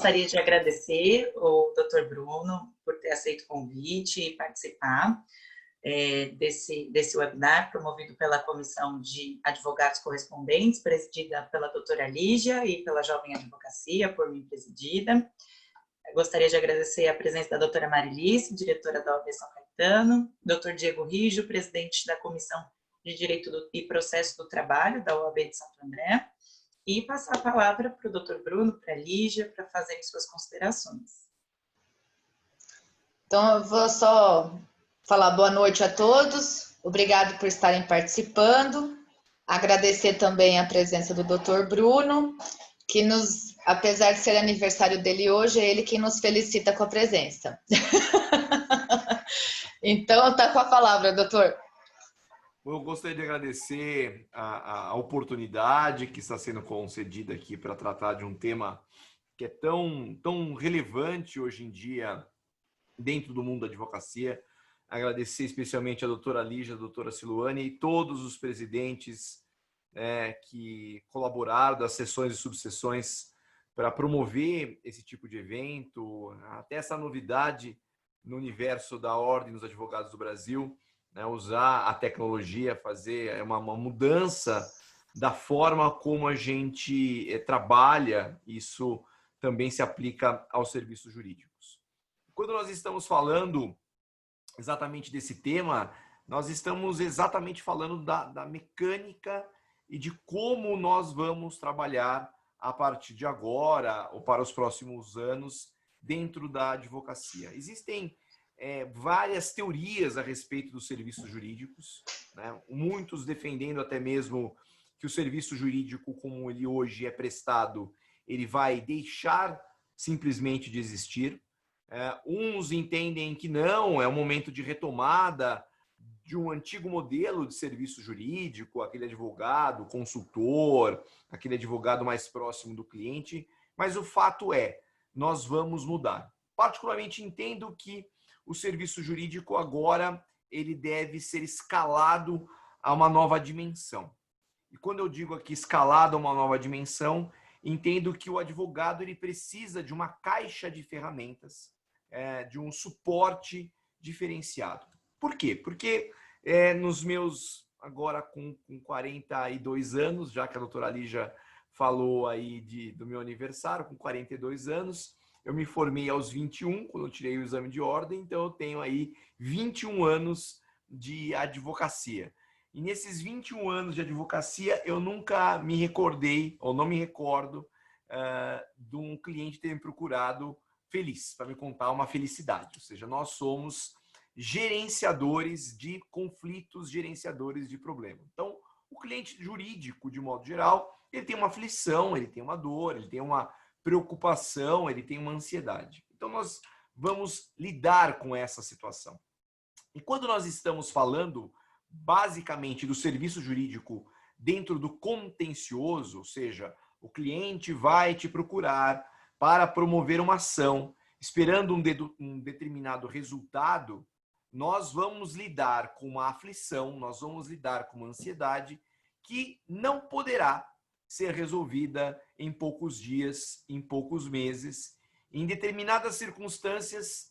Gostaria de agradecer o Dr. Bruno por ter aceito o convite e participar desse webinar promovido pela Comissão de Advogados Correspondentes, presidida pela doutora Lígia e pela Jovem Advocacia, por mim presidida. Gostaria de agradecer a presença da doutora Marilice, diretora da OAB São Caetano, doutor Diego Rijo, presidente da Comissão de Direito e Processo do Trabalho da OAB de Santo André, e passar a palavra para o doutor Bruno, para a Lígia, para fazerem suas considerações. Então, eu vou só falar boa noite a todos, obrigado por estarem participando, agradecer também a presença do doutor Bruno, que apesar de ser aniversário dele hoje, é ele quem nos felicita com a presença. Então, tá com a palavra, doutor. Eu gostaria de agradecer a oportunidade que está sendo concedida aqui para tratar de um tema que é tão relevante hoje em dia dentro do mundo da advocacia. Agradecer especialmente a doutora Lígia, a doutora Siluane e todos os presidentes que colaboraram das sessões e subseções para promover esse tipo de evento, até essa novidade no universo da Ordem dos Advogados do Brasil, usar a tecnologia, fazer uma mudança da forma como a gente trabalha. Isso também se aplica aos serviços jurídicos. Quando nós estamos falando exatamente desse tema, nós estamos exatamente falando da mecânica e de como nós vamos trabalhar a partir de agora ou para os próximos anos dentro da advocacia. Existem várias teorias a respeito dos serviços jurídicos, né? Muitos defendendo até mesmo que o serviço jurídico, como ele hoje é prestado, ele vai deixar simplesmente de existir. Uns entendem que não, é um momento de retomada de um antigo modelo de serviço jurídico, aquele advogado, consultor, aquele advogado mais próximo do cliente, mas o fato é, nós vamos mudar. Particularmente entendo que o serviço jurídico agora ele deve ser escalado a uma nova dimensão. E quando eu digo aqui escalado a uma nova dimensão, entendo que o advogado ele precisa de uma caixa de ferramentas, de um suporte diferenciado. Por quê? Porque nos meus, agora com 42 anos, já que a doutora Lígia falou aí do meu aniversário, com 42 anos, eu me formei aos 21, quando eu tirei o exame de ordem, então eu tenho aí 21 anos de advocacia. E nesses 21 anos de advocacia, eu nunca me recordei, ou não me recordo, de um cliente ter me procurado feliz, para me contar uma felicidade. Ou seja, nós somos gerenciadores de conflitos, gerenciadores de problemas. Então, o cliente jurídico, de modo geral, ele tem uma aflição, ele tem uma dor, ele tem uma preocupação, ele tem uma ansiedade. Então, nós vamos lidar com essa situação. E quando nós estamos falando, basicamente, do serviço jurídico dentro do contencioso, ou seja, o cliente vai te procurar para promover uma ação, esperando um determinado resultado, nós vamos lidar com uma aflição, nós vamos lidar com uma ansiedade que não poderá ser resolvida em poucos dias, em poucos meses. Em determinadas circunstâncias,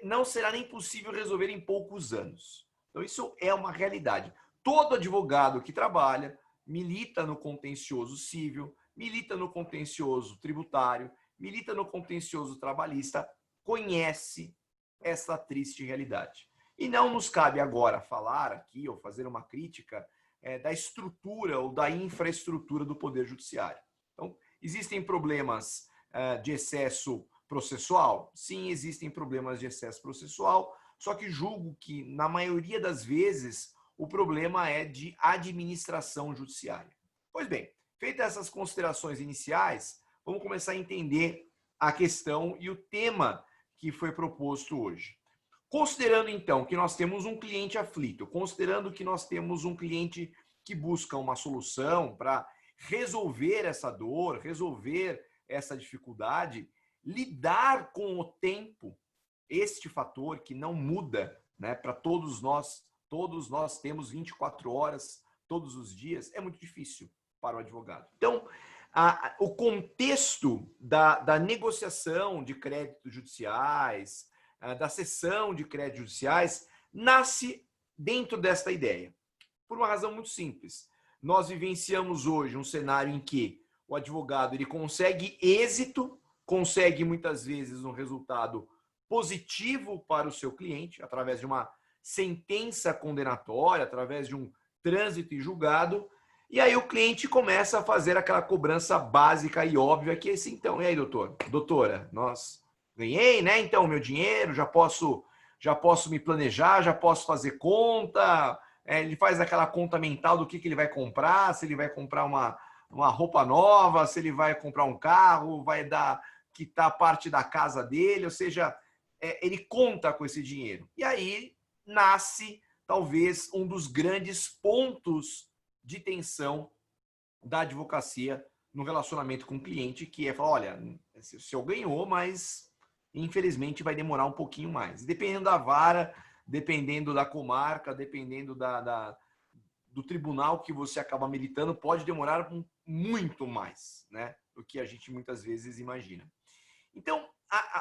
não será nem possível resolver em poucos anos. Então, isso é uma realidade. Todo advogado que trabalha milita no contencioso civil, milita no contencioso tributário, milita no contencioso trabalhista, conhece essa triste realidade. E não nos cabe agora falar aqui ou fazer uma crítica da estrutura ou da infraestrutura do Poder Judiciário. Então, existem problemas de excesso processual? Sim, existem problemas de excesso processual, só que julgo que, na maioria das vezes, o problema é de administração judiciária. Pois bem, feitas essas considerações iniciais, vamos começar a entender a questão e o tema que foi proposto hoje. Considerando, então, que nós temos um cliente aflito, considerando que nós temos um cliente que busca uma solução para resolver essa dor, resolver essa dificuldade, lidar com o tempo, este fator que não muda, né, para todos nós temos 24 horas todos os dias, é muito difícil para o advogado. Então, o contexto da negociação de créditos judiciais, da cessão de créditos judiciais, nasce dentro desta ideia. Por uma razão muito simples. Nós vivenciamos hoje um cenário em que o advogado ele consegue êxito, consegue muitas vezes um resultado positivo para o seu cliente, através de uma sentença condenatória, através de um trânsito em julgado, e aí o cliente começa a fazer aquela cobrança básica e óbvia que é assim, então, e aí, doutor? Doutora, nós ganhei, né? Então, meu dinheiro, já posso me planejar, já posso fazer conta, ele faz aquela conta mental do que ele vai comprar, se ele vai comprar uma roupa nova, se ele vai comprar um carro, vai quitar parte da casa dele, ou seja, ele conta com esse dinheiro. E aí nasce, talvez, um dos grandes pontos de tensão da advocacia no relacionamento com o cliente, que é falar, olha, o senhor ganhou, mas infelizmente vai demorar um pouquinho mais. Dependendo da vara, dependendo da comarca, dependendo do tribunal que você acaba militando, pode demorar muito mais, né, do que a gente muitas vezes imagina. Então,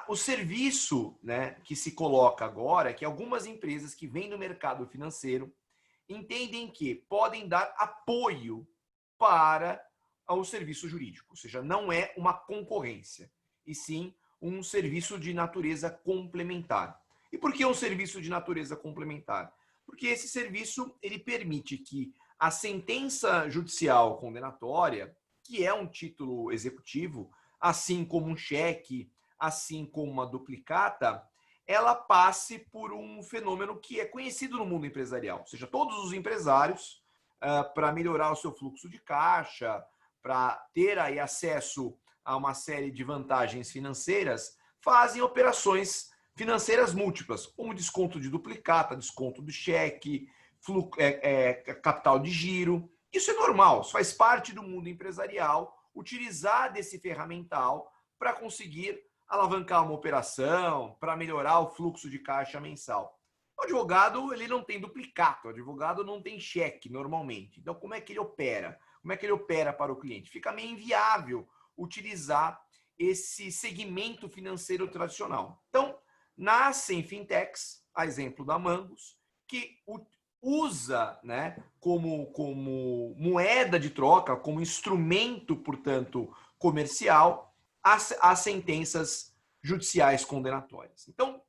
o serviço, né, que se coloca agora é que algumas empresas que vêm do mercado financeiro entendem que podem dar apoio para o serviço jurídico, ou seja, não é uma concorrência, e sim um serviço de natureza complementar. E por que um serviço de natureza complementar? Porque esse serviço ele permite que a sentença judicial condenatória, que é um título executivo, assim como um cheque, assim como uma duplicata, ela passe por um fenômeno que é conhecido no mundo empresarial. Ou seja, todos os empresários, para melhorar o seu fluxo de caixa, para ter aí acesso a uma série de vantagens financeiras, fazem operações financeiras múltiplas, como desconto de duplicata, desconto do cheque, capital de giro. Isso é normal, isso faz parte do mundo empresarial, utilizar desse ferramental para conseguir alavancar uma operação, para melhorar o fluxo de caixa mensal. O advogado ele não tem duplicata, o advogado não tem cheque normalmente. Então, como é que ele opera? Como é que ele opera para o cliente? Fica meio inviável utilizar esse segmento financeiro tradicional. Então, nascem fintechs, a exemplo da Mangos, que usa, né, como moeda de troca, como instrumento, portanto, comercial, as sentenças judiciais condenatórias. Então,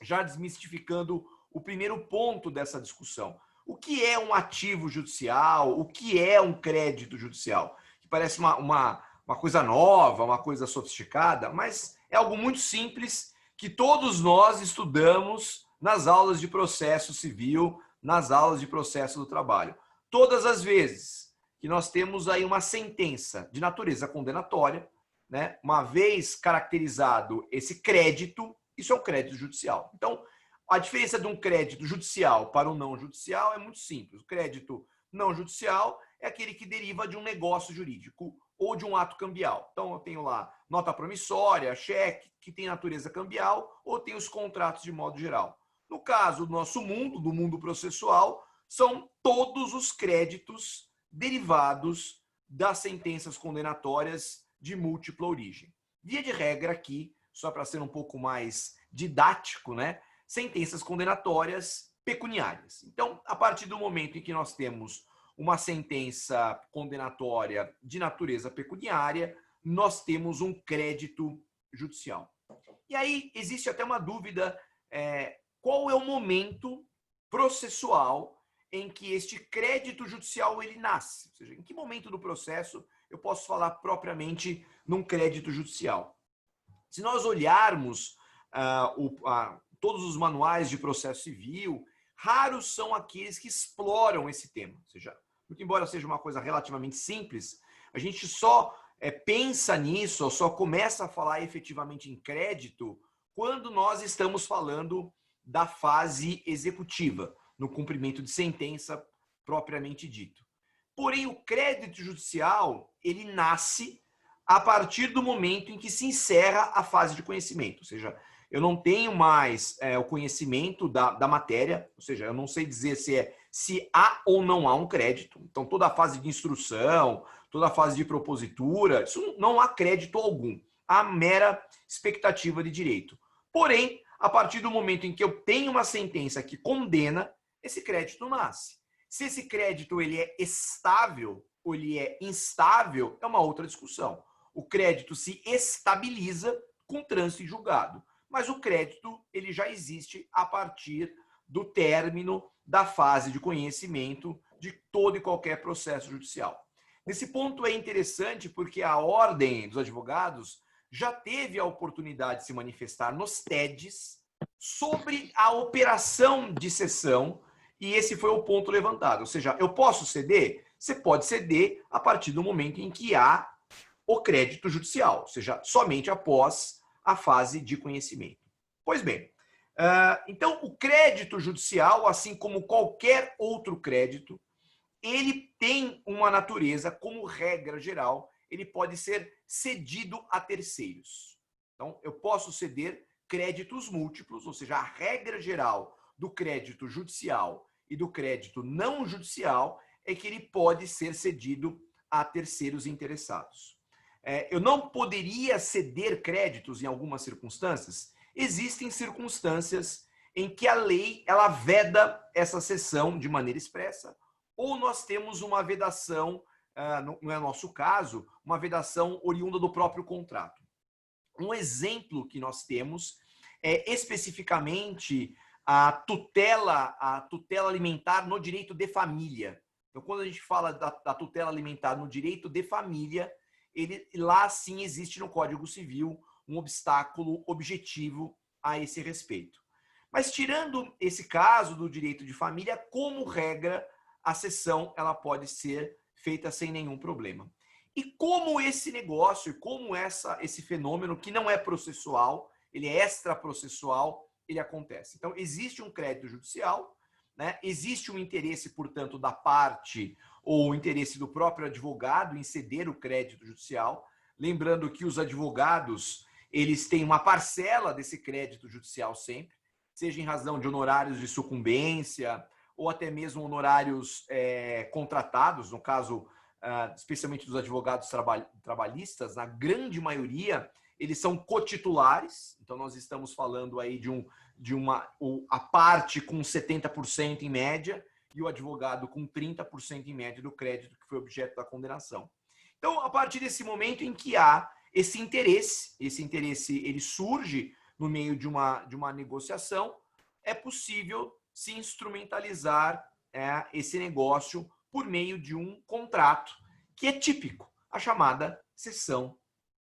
já desmistificando o primeiro ponto dessa discussão. O que é um ativo judicial? O que é um crédito judicial? Que parece uma coisa nova, uma coisa sofisticada, mas é algo muito simples que todos nós estudamos nas aulas de processo civil, nas aulas de processo do trabalho. Todas as vezes que nós temos aí uma sentença de natureza condenatória, né, uma vez caracterizado esse crédito, isso é um crédito judicial. Então, a diferença de um crédito judicial para um não judicial é muito simples. O crédito não judicial é aquele que deriva de um negócio jurídico ou de um ato cambial. Então, eu tenho lá nota promissória, cheque, que tem natureza cambial, ou tem os contratos de modo geral. No caso do nosso mundo, do mundo processual, são todos os créditos derivados das sentenças condenatórias de múltipla origem. Via de regra aqui, só para ser um pouco mais didático, né? Sentenças condenatórias pecuniárias. Então, a partir do momento em que nós temos uma sentença condenatória de natureza pecuniária, nós temos um crédito judicial. E aí existe até uma dúvida, qual é o momento processual em que este crédito judicial ele nasce? Ou seja, em que momento do processo eu posso falar propriamente num crédito judicial? Se nós olharmos todos os manuais de processo civil, raros são aqueles que exploram esse tema. Ou seja, muito embora seja uma coisa relativamente simples, a gente só pensa nisso, ou só começa a falar efetivamente em crédito quando nós estamos falando da fase executiva, no cumprimento de sentença propriamente dito. Porém, o crédito judicial, ele nasce a partir do momento em que se encerra a fase de conhecimento. Ou seja, eu não tenho mais o conhecimento da matéria, ou seja, eu não sei dizer se há ou não há um crédito. Então, toda a fase de instrução, toda a fase de propositura, isso não há crédito algum, há mera expectativa de direito. Porém, a partir do momento em que eu tenho uma sentença que condena, esse crédito nasce. Se esse crédito ele é estável ou ele é instável, é uma outra discussão. O crédito se estabiliza com trânsito em julgado, mas o crédito ele já existe a partir do término da fase de conhecimento de todo e qualquer processo judicial. Nesse ponto é interessante porque a Ordem dos Advogados já teve a oportunidade de se manifestar nos TEDs sobre a operação de cessão, e esse foi o ponto levantado. Ou seja, eu posso ceder? Você pode ceder a partir do momento em que há o crédito judicial, ou seja, somente após a fase de conhecimento. Pois bem, então o crédito judicial, assim como qualquer outro crédito, ele tem uma natureza, como regra geral, ele pode ser cedido a terceiros. Então, eu posso ceder créditos múltiplos, ou seja, a regra geral do crédito judicial e do crédito não judicial é que ele pode ser cedido a terceiros interessados. Eu não poderia ceder créditos em algumas circunstâncias? Existem circunstâncias em que a lei ela veda essa cessão de maneira expressa, ou nós temos uma vedação, não é nosso caso, uma vedação oriunda do próprio contrato. Um exemplo que nós temos é especificamente a tutela alimentar no direito de família. Então, quando a gente fala da tutela alimentar no direito de família, lá sim existe no Código Civil um obstáculo objetivo a esse respeito. Mas tirando esse caso do direito de família, como regra, a cessão ela pode ser feita sem nenhum problema. E como esse negócio, como esse fenômeno que não é processual, ele é extraprocessual, ele acontece. Então, existe um crédito judicial, né? Existe um interesse, portanto, da parte ou o interesse do próprio advogado em ceder o crédito judicial. Lembrando que os advogados, eles têm uma parcela desse crédito judicial sempre, seja em razão de honorários de sucumbência ou até mesmo honorários contratados, no caso, especialmente dos advogados trabalhistas, na grande maioria, eles são cotitulares, então nós estamos falando aí a parte com 70% em média e o advogado com 30% em média do crédito que foi objeto da condenação. Então, a partir desse momento em que há esse interesse ele surge no meio de uma negociação, é possível se instrumentalizar esse negócio por meio de um contrato, que é típico, a chamada cessão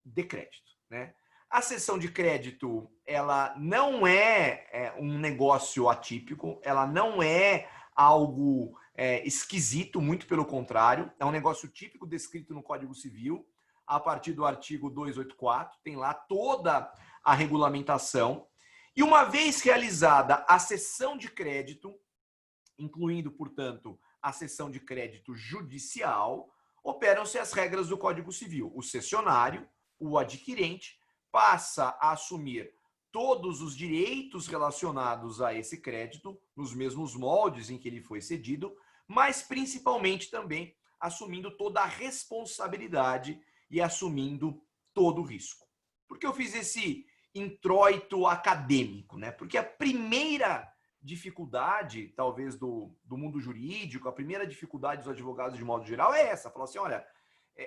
de crédito, né? A cessão de crédito, ela não é um negócio atípico, ela não é algo esquisito, muito pelo contrário, é um negócio típico descrito no Código Civil, a partir do artigo 284, tem lá toda a regulamentação. E uma vez realizada a cessão de crédito, incluindo, portanto, a cessão de crédito judicial, operam-se as regras do Código Civil. O cessionário, o adquirente, passa a assumir todos os direitos relacionados a esse crédito, nos mesmos moldes em que ele foi cedido, mas principalmente também assumindo toda a responsabilidade e assumindo todo o risco. Por que eu fiz esse introito acadêmico, né? Porque a primeira dificuldade, talvez, do mundo jurídico, a primeira dificuldade dos advogados de modo geral é essa. Falar assim, olha,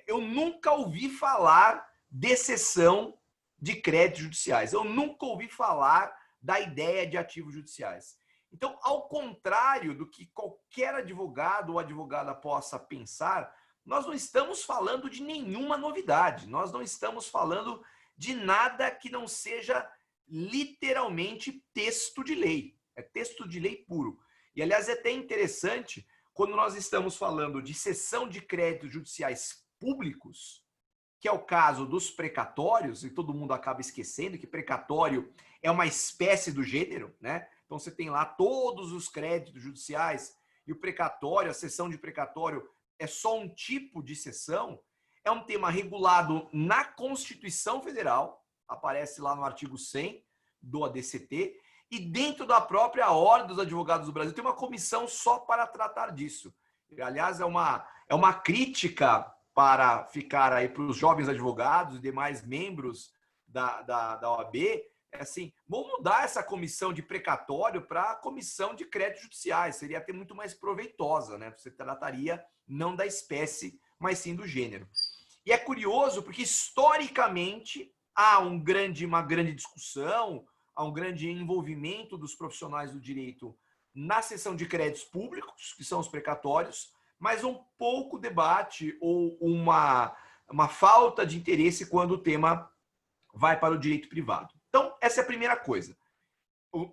eu nunca ouvi falar de cessão de créditos judiciais. Eu nunca ouvi falar da ideia de ativos judiciais. Então, ao contrário do que qualquer advogado ou advogada possa pensar, nós não estamos falando de nenhuma novidade. Nós não estamos falando de nada que não seja literalmente texto de lei. É texto de lei puro. E, aliás, é até interessante, quando nós estamos falando de cessão de créditos judiciais públicos, que é o caso dos precatórios, e todo mundo acaba esquecendo que precatório é uma espécie do gênero, né? Então, você tem lá todos os créditos judiciais e o precatório, a cessão de precatório é só um tipo de cessão. É um tema regulado na Constituição Federal, aparece lá no artigo 100 do ADCT, e dentro da própria Ordem dos Advogados do Brasil tem uma comissão só para tratar disso. Aliás, é uma crítica para ficar aí para os jovens advogados e demais membros da OAB, é assim, vamos mudar essa comissão de precatório para a comissão de créditos judiciais, seria até muito mais proveitosa, né? Você trataria não da espécie, mas sim do gênero. E é curioso porque, historicamente, há uma grande discussão, há um grande envolvimento dos profissionais do direito na seção de créditos públicos, que são os precatórios, mas um pouco debate ou uma falta de interesse quando o tema vai para o direito privado. Então, essa é a primeira coisa.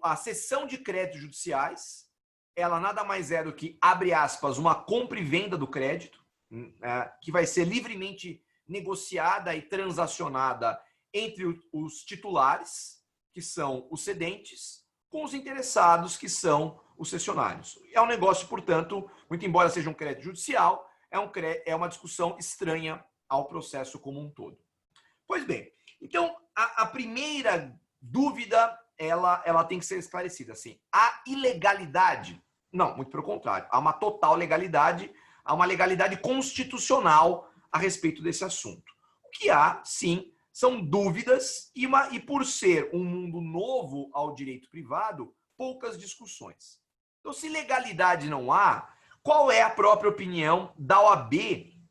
A seção de créditos judiciais, ela nada mais é do que, abre aspas, uma compra e venda do crédito, que vai ser livremente negociada e transacionada entre os titulares, que são os cedentes, com os interessados, que são os cessionários. É um negócio, portanto, muito embora seja um crédito judicial, é uma discussão estranha ao processo como um todo. Pois bem, então, a primeira dúvida, ela tem que ser esclarecida. Assim, há ilegalidade? Não, muito pelo contrário. Há uma total legalidade, há uma legalidade constitucional a respeito desse assunto. O que há, sim, são dúvidas e por ser um mundo novo ao direito privado, poucas discussões. Então, se legalidade não há, qual é a própria opinião da OAB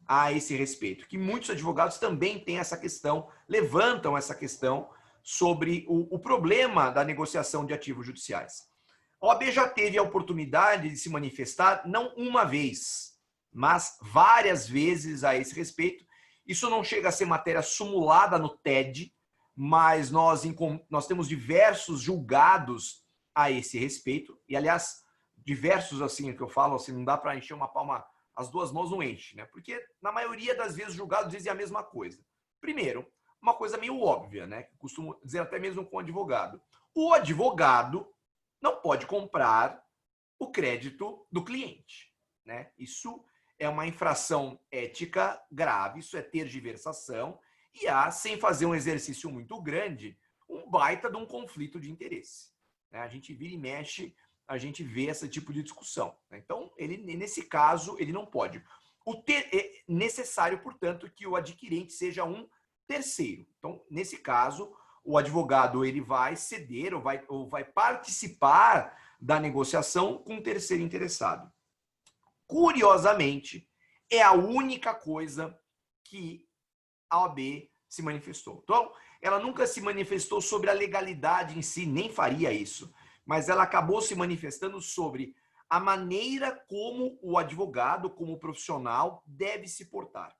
a esse respeito? Que muitos advogados também têm essa questão, levantam essa questão sobre o problema da negociação de ativos judiciais. A OAB já teve a oportunidade de se manifestar, não uma vez, mas várias vezes a esse respeito. Isso não chega a ser matéria sumulada no TED, mas nós temos diversos julgados a esse respeito. E, aliás, diversos, assim, que eu falo, assim, não dá para encher uma palma, as duas mãos não enche, né? Porque, na maioria das vezes, os julgados dizem a mesma coisa. Primeiro, uma coisa meio óbvia, né? Que costumo dizer até mesmo com o advogado. O advogado não pode comprar o crédito do cliente, né? Isso é uma infração ética grave, isso é tergiversação, e há, sem fazer um exercício muito grande, um baita de um conflito de interesse. A gente vira e mexe, a gente vê esse tipo de discussão. Então, nesse caso, ele não pode. É necessário, portanto, que o adquirente seja um terceiro. Então, nesse caso, o advogado ele vai ceder ou vai participar da negociação com um terceiro interessado. Curiosamente, é a única coisa que a OAB se manifestou. Então, ela nunca se manifestou sobre a legalidade em si, nem faria isso, mas ela acabou se manifestando sobre a maneira como o advogado, como o profissional, deve se portar.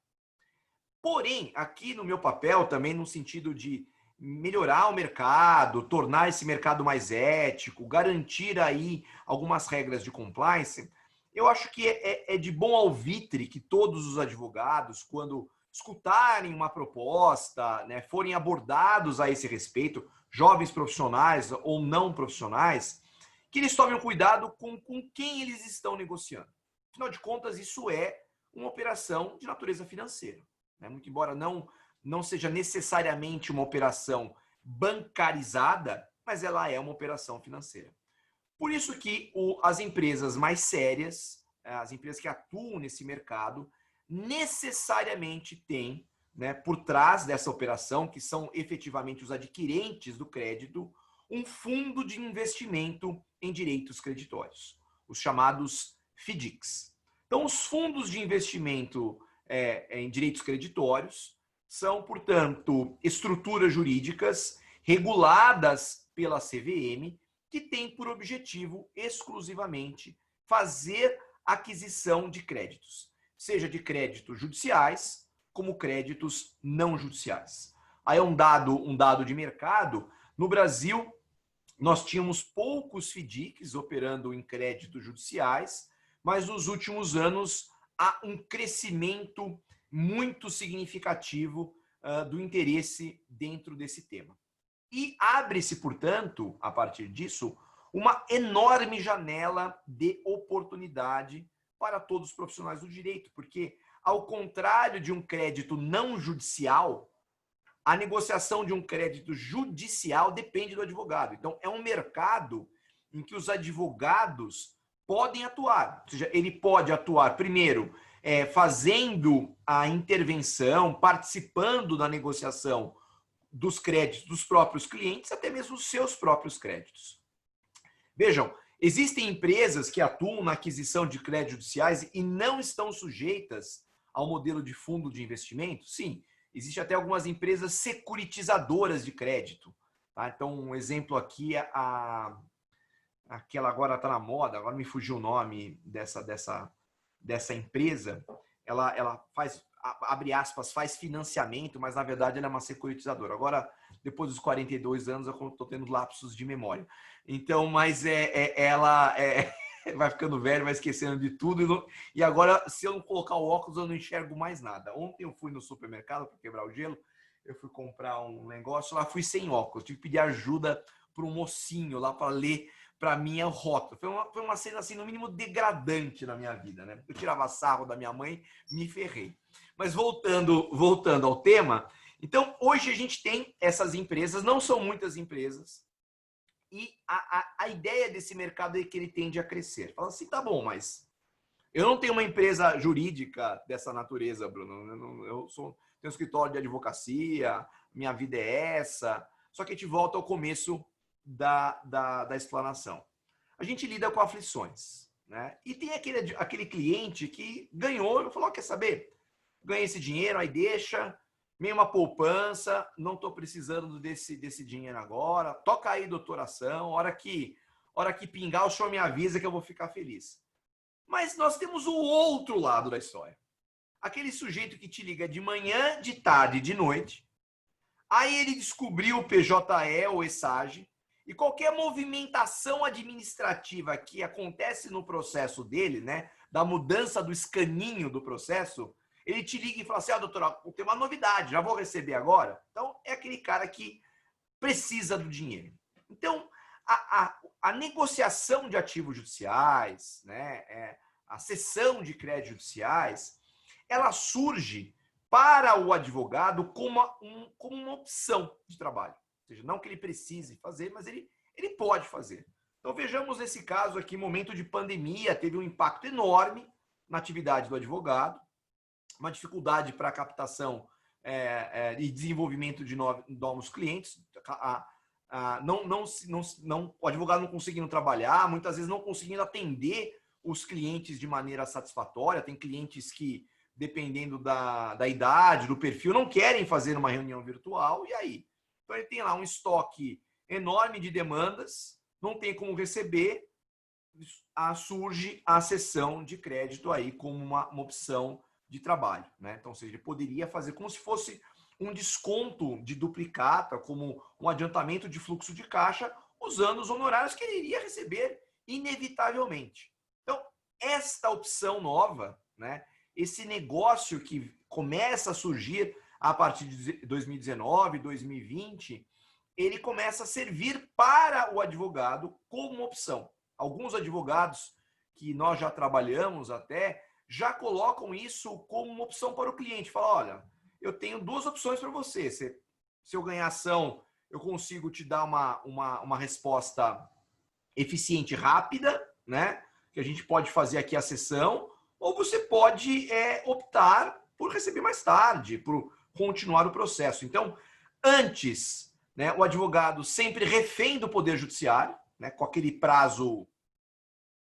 Porém, aqui no meu papel, também no sentido de melhorar o mercado, tornar esse mercado mais ético, garantir aí algumas regras de compliance, eu acho que é de bom alvitre que todos os advogados, quando escutarem uma proposta, né, forem abordados a esse respeito, jovens profissionais ou não profissionais, que eles tomem cuidado com quem eles estão negociando. Afinal de contas, isso é uma operação de natureza financeira, né? Muito embora não seja necessariamente uma operação bancarizada, mas ela é uma operação financeira. Por isso que as empresas mais sérias, as empresas que atuam nesse mercado, necessariamente têm, né, por trás dessa operação, que são efetivamente os adquirentes do crédito, um fundo de investimento em direitos creditórios, os chamados FDICs. Então, os fundos de investimento em direitos creditórios são, portanto, estruturas jurídicas reguladas pela CVM, que têm por objetivo exclusivamente fazer aquisição de créditos, seja de créditos judiciais, como créditos não judiciais. Aí é um dado de mercado. No Brasil, nós tínhamos poucos FDICs operando em créditos judiciais, mas nos últimos anos há um crescimento muito significativo do interesse dentro desse tema. E abre-se, portanto, a partir disso, uma enorme janela de oportunidade para todos os profissionais do direito, porque, ao contrário de um crédito não judicial, a negociação de um crédito judicial depende do advogado. Então, é um mercado em que os advogados podem atuar. Ou seja, ele pode atuar, primeiro, fazendo a intervenção, participando da negociação dos créditos dos próprios clientes, até mesmo os seus próprios créditos. Vejam, existem empresas que atuam na aquisição de créditos judiciais e não estão sujeitas ao modelo de fundo de investimento? Sim, existe até algumas empresas securitizadoras de crédito. Tá? Então, um exemplo aqui é aquela agora está na moda, agora me fugiu o nome dessa empresa. Ela faz, abre aspas, faz financiamento, mas na verdade ela é uma securitizadora. Agora, depois dos 42 anos, eu estou tendo lapsos de memória. Então, mas ela vai ficando velho, vai esquecendo de tudo. E agora, se eu não colocar o óculos, eu não enxergo mais nada. Ontem eu fui no supermercado para quebrar o gelo, eu fui comprar um negócio lá, fui sem óculos. Tive que pedir ajuda para um mocinho lá para ler para mim é o rótulo. Foi uma cena, assim, no mínimo degradante na minha vida, né? Eu tirava sarro da minha mãe, me ferrei. Mas voltando ao tema, então, hoje a gente tem essas empresas, não são muitas empresas, e a ideia desse mercado é que ele tende a crescer. Fala assim, tá bom, mas eu não tenho uma empresa jurídica dessa natureza, Bruno. Eu tenho um escritório de advocacia, minha vida é essa. Só que a gente volta ao começo da explanação. A gente lida com aflições, né? E tem aquele cliente que ganhou e falou, quer saber? Ganhei esse dinheiro, aí deixa, meio uma poupança, não estou precisando desse dinheiro agora, toca aí, doutoração, hora que pingar, o senhor me avisa que eu vou ficar feliz. Mas nós temos o outro lado da história. Aquele sujeito que te liga de manhã, de tarde, de noite, aí ele descobriu o PJE ou ESAGE, e qualquer movimentação administrativa que acontece no processo dele, né, da mudança do escaninho do processo, ele te liga e fala assim, doutora, tem uma novidade, já vou receber agora? Então, é aquele cara que precisa do dinheiro. Então, a negociação de ativos judiciais, né, a cessão de créditos judiciais, ela surge para o advogado como uma opção de trabalho. Ou seja, não que ele precise fazer, mas ele pode fazer. Então, vejamos nesse caso aqui, momento de pandemia, teve um impacto enorme na atividade do advogado, uma dificuldade para a captação e desenvolvimento de novos clientes, o advogado não conseguindo trabalhar, muitas vezes não conseguindo atender os clientes de maneira satisfatória. Tem clientes que, dependendo da idade, do perfil, não querem fazer uma reunião virtual, e aí? Então ele tem lá um estoque enorme de demandas, não tem como receber, surge a cessão de crédito aí como uma opção de trabalho, né? Então, ou seja, ele poderia fazer como se fosse um desconto de duplicata, como um adiantamento de fluxo de caixa, usando os honorários que ele iria receber inevitavelmente. Então, esta opção nova, né? Esse negócio que começa a surgir a partir de 2019, 2020, ele começa a servir para o advogado como uma opção. Alguns advogados que nós já trabalhamos até já colocam isso como uma opção para o cliente. Fala, olha, eu tenho duas opções para você. Se eu ganhar ação, eu consigo te dar uma resposta eficiente e rápida, né? Que a gente pode fazer aqui a sessão, ou você pode optar por receber mais tarde, por continuar o processo. Então, antes, né, o advogado sempre refém do Poder Judiciário, né, com aquele prazo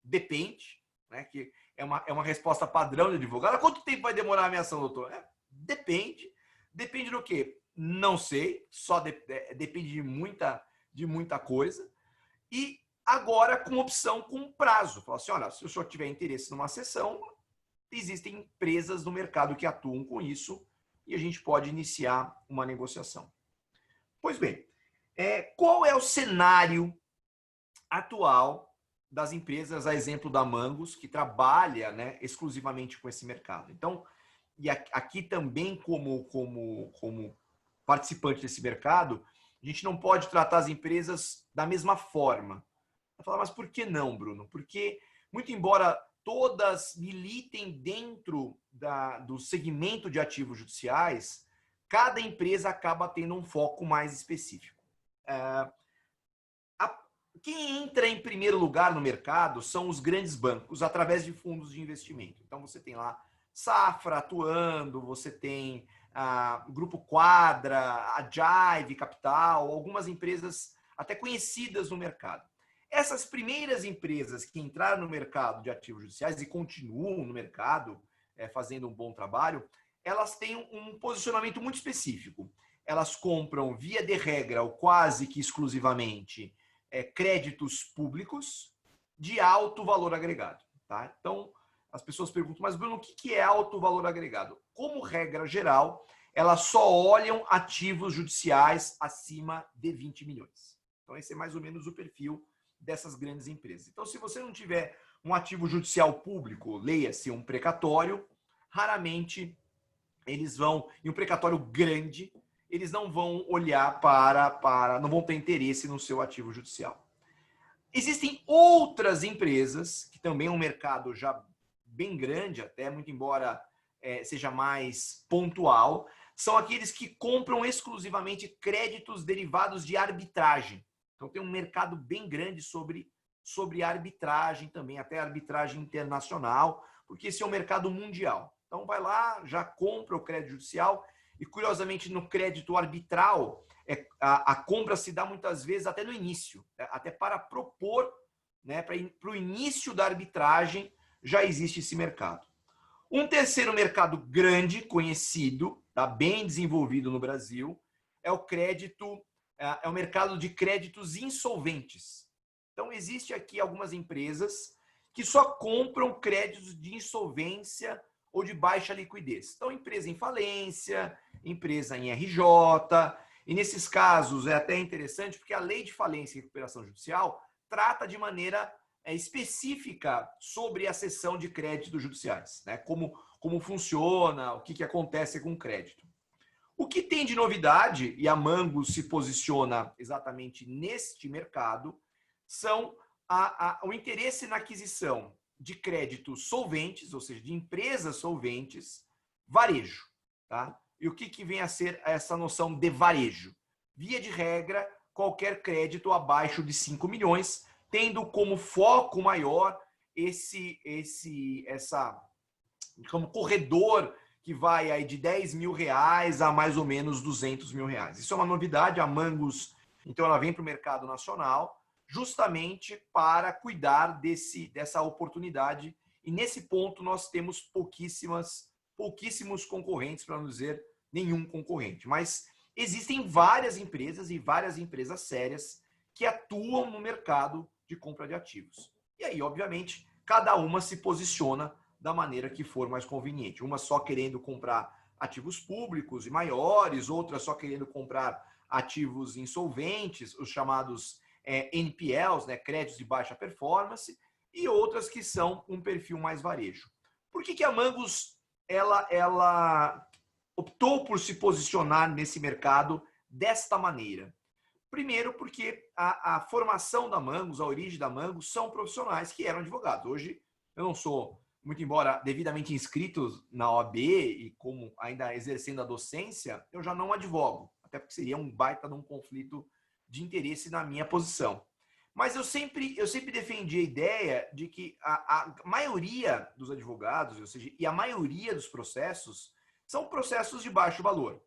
depende, né, que é uma resposta padrão de advogado. Quanto tempo vai demorar a minha ação, doutor? Depende. Depende do quê? Não sei, só depende de muita coisa. E agora com opção com prazo. Fala assim, olha, se o senhor tiver interesse numa sessão, existem empresas no mercado que atuam com isso e a gente pode iniciar uma negociação. Pois bem, qual é o cenário atual das empresas, a exemplo da Mangos, que trabalha, né, exclusivamente com esse mercado? Então, e aqui também como participante desse mercado, a gente não pode tratar as empresas da mesma forma. Eu falo, mas por que não, Bruno? Porque, muito embora todas militem dentro do segmento de ativos judiciais, cada empresa acaba tendo um foco mais específico. Quem entra em primeiro lugar no mercado são os grandes bancos, através de fundos de investimento. Então, você tem lá Safra atuando, você tem o Grupo Quadra, a Jive Capital, algumas empresas até conhecidas no mercado. Essas primeiras empresas que entraram no mercado de ativos judiciais e continuam no mercado fazendo um bom trabalho, elas têm um posicionamento muito específico. Elas compram, via de regra, ou quase que exclusivamente, créditos públicos de alto valor agregado. Tá? Então, as pessoas perguntam, mas Bruno, o que é alto valor agregado? Como regra geral, elas só olham ativos judiciais acima de 20 milhões. Então, esse é mais ou menos o perfil dessas grandes empresas. Então, se você não tiver um ativo judicial público, leia-se um precatório, raramente eles vão, em um precatório grande, eles não vão olhar não vão ter interesse no seu ativo judicial. Existem outras empresas, que também é um mercado já bem grande, até muito embora seja mais pontual, são aqueles que compram exclusivamente créditos derivados de arbitragem. Então tem um mercado bem grande sobre arbitragem também, até arbitragem internacional, porque esse é um mercado mundial. Então vai lá, já compra o crédito judicial e, curiosamente, no crédito arbitral, a compra se dá muitas vezes até no início, até para propor, né, para o início da arbitragem já existe esse mercado. Um terceiro mercado grande, conhecido, tá, bem desenvolvido no Brasil, é o mercado de créditos insolventes. Então, existe aqui algumas empresas que só compram créditos de insolvência ou de baixa liquidez. Então, empresa em falência, empresa em RJ, e nesses casos é até interessante porque a lei de falência e recuperação judicial trata de maneira específica sobre a cessão de créditos judiciais, né? Como funciona, o que acontece com o crédito. O que tem de novidade, e a Mango se posiciona exatamente neste mercado, são o interesse na aquisição de créditos solventes, ou seja, de empresas solventes, varejo. Tá? E o que vem a ser essa noção de varejo? Via de regra, qualquer crédito abaixo de 5 milhões, tendo como foco maior como corredor que vai aí de 10 mil reais a mais ou menos 200 mil reais. Isso é uma novidade, a Mangos, então ela vem para o mercado nacional justamente para cuidar dessa oportunidade. E nesse ponto nós temos pouquíssimos concorrentes, para não dizer nenhum concorrente. Mas existem várias empresas e várias empresas sérias que atuam no mercado de compra de ativos. E aí, obviamente, cada uma se posiciona da maneira que for mais conveniente. Uma só querendo comprar ativos públicos e maiores, outra só querendo comprar ativos insolventes, os chamados NPLs, né, créditos de baixa performance, e outras que são um perfil mais varejo. Por que a Mangos ela optou por se posicionar nesse mercado desta maneira? Primeiro, porque a formação da Mangos, a origem da Mangos, são profissionais que eram advogados. Hoje, eu não sou, muito embora devidamente inscrito na OAB e como ainda exercendo a docência, eu já não advogo, até porque seria um baita de um conflito de interesse na minha posição. Mas eu sempre defendi a ideia de que a maioria dos advogados, ou seja, e a maioria dos processos, são processos de baixo valor.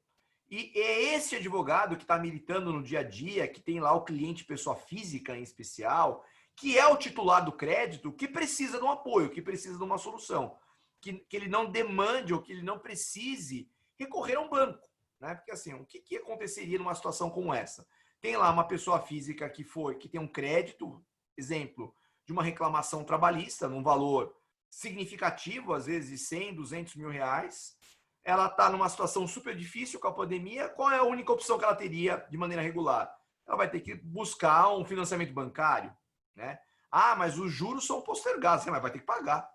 E é esse advogado que está militando no dia a dia, que tem lá o cliente pessoa física em especial, que é o titular do crédito, que precisa de um apoio, que precisa de uma solução. Que ele não demande ou que ele não precise recorrer a um banco. Né? Porque assim, o que aconteceria numa situação como essa? Tem lá uma pessoa física que tem um crédito, exemplo, de uma reclamação trabalhista, num valor significativo, às vezes 100, 200 mil reais. Ela está numa situação super difícil com a pandemia. Qual é a única opção que ela teria de maneira regular? Ela vai ter que buscar um financiamento bancário. Né? Ah, mas os juros são postergados. Mas vai ter que pagar.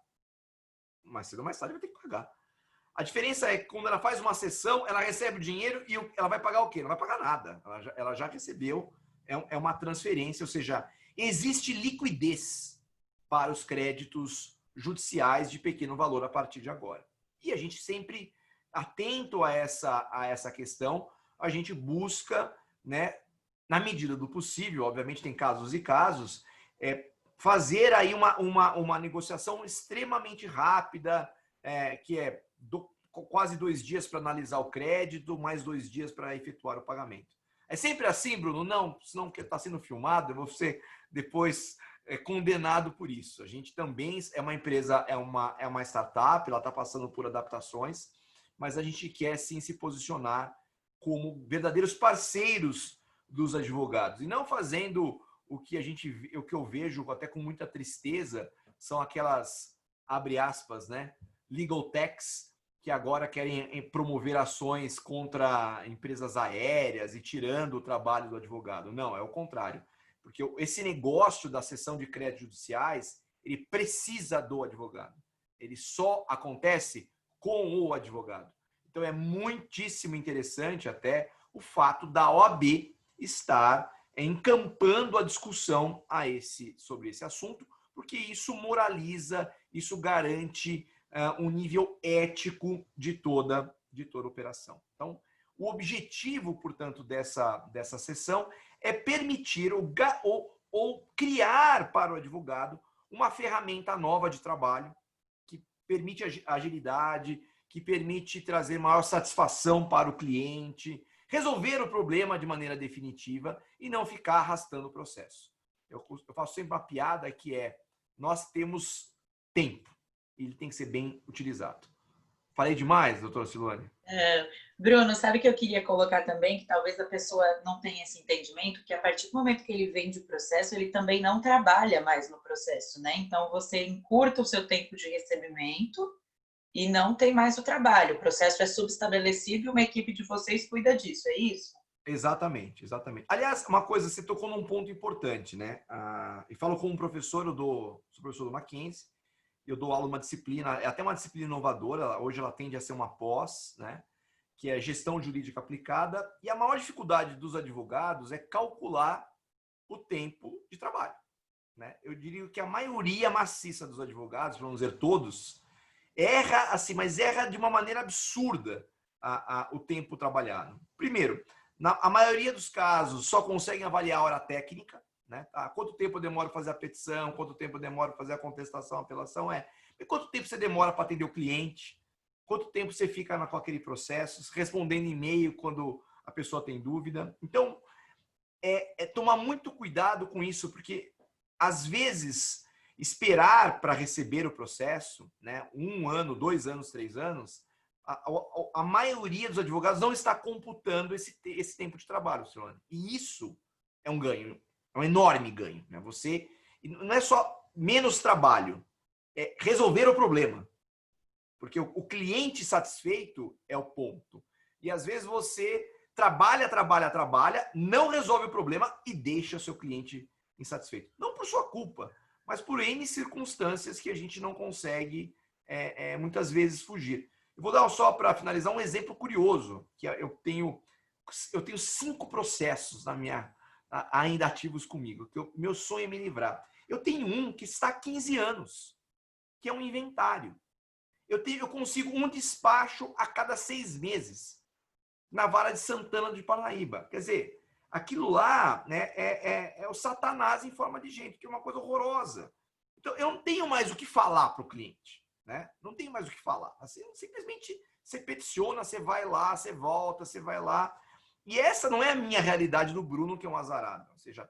Mais cedo ou mais tarde vai ter que pagar. A diferença é que quando ela faz uma cessão, ela recebe o dinheiro e ela vai pagar o quê? Não vai pagar nada. Ela já recebeu. É uma transferência, ou seja, existe liquidez para os créditos judiciais de pequeno valor a partir de agora. E a gente sempre, atento a essa questão, a gente busca, né, na medida do possível, obviamente tem casos e casos, fazer aí uma negociação extremamente rápida, que é quase 2 dias para analisar o crédito, mais 2 dias para efetuar o pagamento. É sempre assim, Bruno? Não, senão que está sendo filmado, eu vou ser depois condenado por isso. A gente também é uma empresa, é uma startup, ela está passando por adaptações, mas a gente quer sim se posicionar como verdadeiros parceiros dos advogados e não fazendo o que eu vejo até com muita tristeza, são aquelas, abre aspas, né, legal techs, que agora querem promover ações contra empresas aéreas e tirando o trabalho do advogado. Não, é o contrário. Porque esse negócio da cessão de créditos judiciais, ele precisa do advogado. Ele só acontece com o advogado. Então é muitíssimo interessante até o fato da OAB estar encampando a discussão sobre esse assunto, porque isso moraliza, isso garante um nível ético de toda operação. Então, o objetivo, portanto, dessa sessão é permitir ou criar para o advogado uma ferramenta nova de trabalho que permite agilidade, que permite trazer maior satisfação para o cliente, resolver o problema de maneira definitiva e não ficar arrastando o processo. Eu faço sempre uma piada que nós temos tempo e ele tem que ser bem utilizado. Falei demais, doutora Silone? Bruno, sabe que eu queria colocar também que talvez a pessoa não tenha esse entendimento, que a partir do momento que ele vende o processo, ele também não trabalha mais no processo, né? Então, você encurta o seu tempo de recebimento e não tem mais o trabalho. O processo é subestabelecido e uma equipe de vocês cuida disso, é isso? Exatamente, exatamente. Aliás, uma coisa, você tocou num ponto importante, né? E falo como professor, sou professor do Mackenzie, eu dou aula uma disciplina, é até uma disciplina inovadora, hoje ela tende a ser uma pós, né? Que é gestão jurídica aplicada, e a maior dificuldade dos advogados é calcular o tempo de trabalho, né? Eu diria que a maioria maciça dos advogados, vamos dizer todos, erra assim, mas erra de uma maneira absurda o tempo trabalhado. Primeiro, a maioria dos casos só conseguem avaliar a hora técnica, né? Quanto tempo demora para fazer a petição, quanto tempo demora para fazer a contestação, a apelação, e quanto tempo você demora para atender o cliente, quanto tempo você fica com aquele processo, respondendo e-mail quando a pessoa tem dúvida. Então, tomar muito cuidado com isso, porque às vezes esperar para receber o processo, né, 1 ano, 2 anos, 3 anos, a maioria dos advogados não está computando esse tempo de trabalho, Silone. E isso é um ganho, é um enorme ganho, né? Você não é só menos trabalho, é resolver o problema. Porque o cliente satisfeito é o ponto. E às vezes você trabalha, não resolve o problema e deixa o seu cliente insatisfeito. Não por sua culpa, mas por N circunstâncias que a gente não consegue muitas vezes fugir. Eu vou dar só para finalizar um exemplo curioso, que eu tenho 5 processos ainda ativos comigo, que meu sonho é me livrar. Eu tenho um que está há 15 anos, que é um inventário. Eu consigo um despacho a cada 6 meses na vara de Santana de Parnaíba. Quer dizer, aquilo lá, né, é o Satanás em forma de gente, que é uma coisa horrorosa. Então, eu não tenho mais o que falar para o cliente, né? Não tenho mais o que falar. Assim, simplesmente você peticiona, você vai lá, você volta, você vai lá. E essa não é a minha realidade do Bruno, que é um azarado. Ou seja,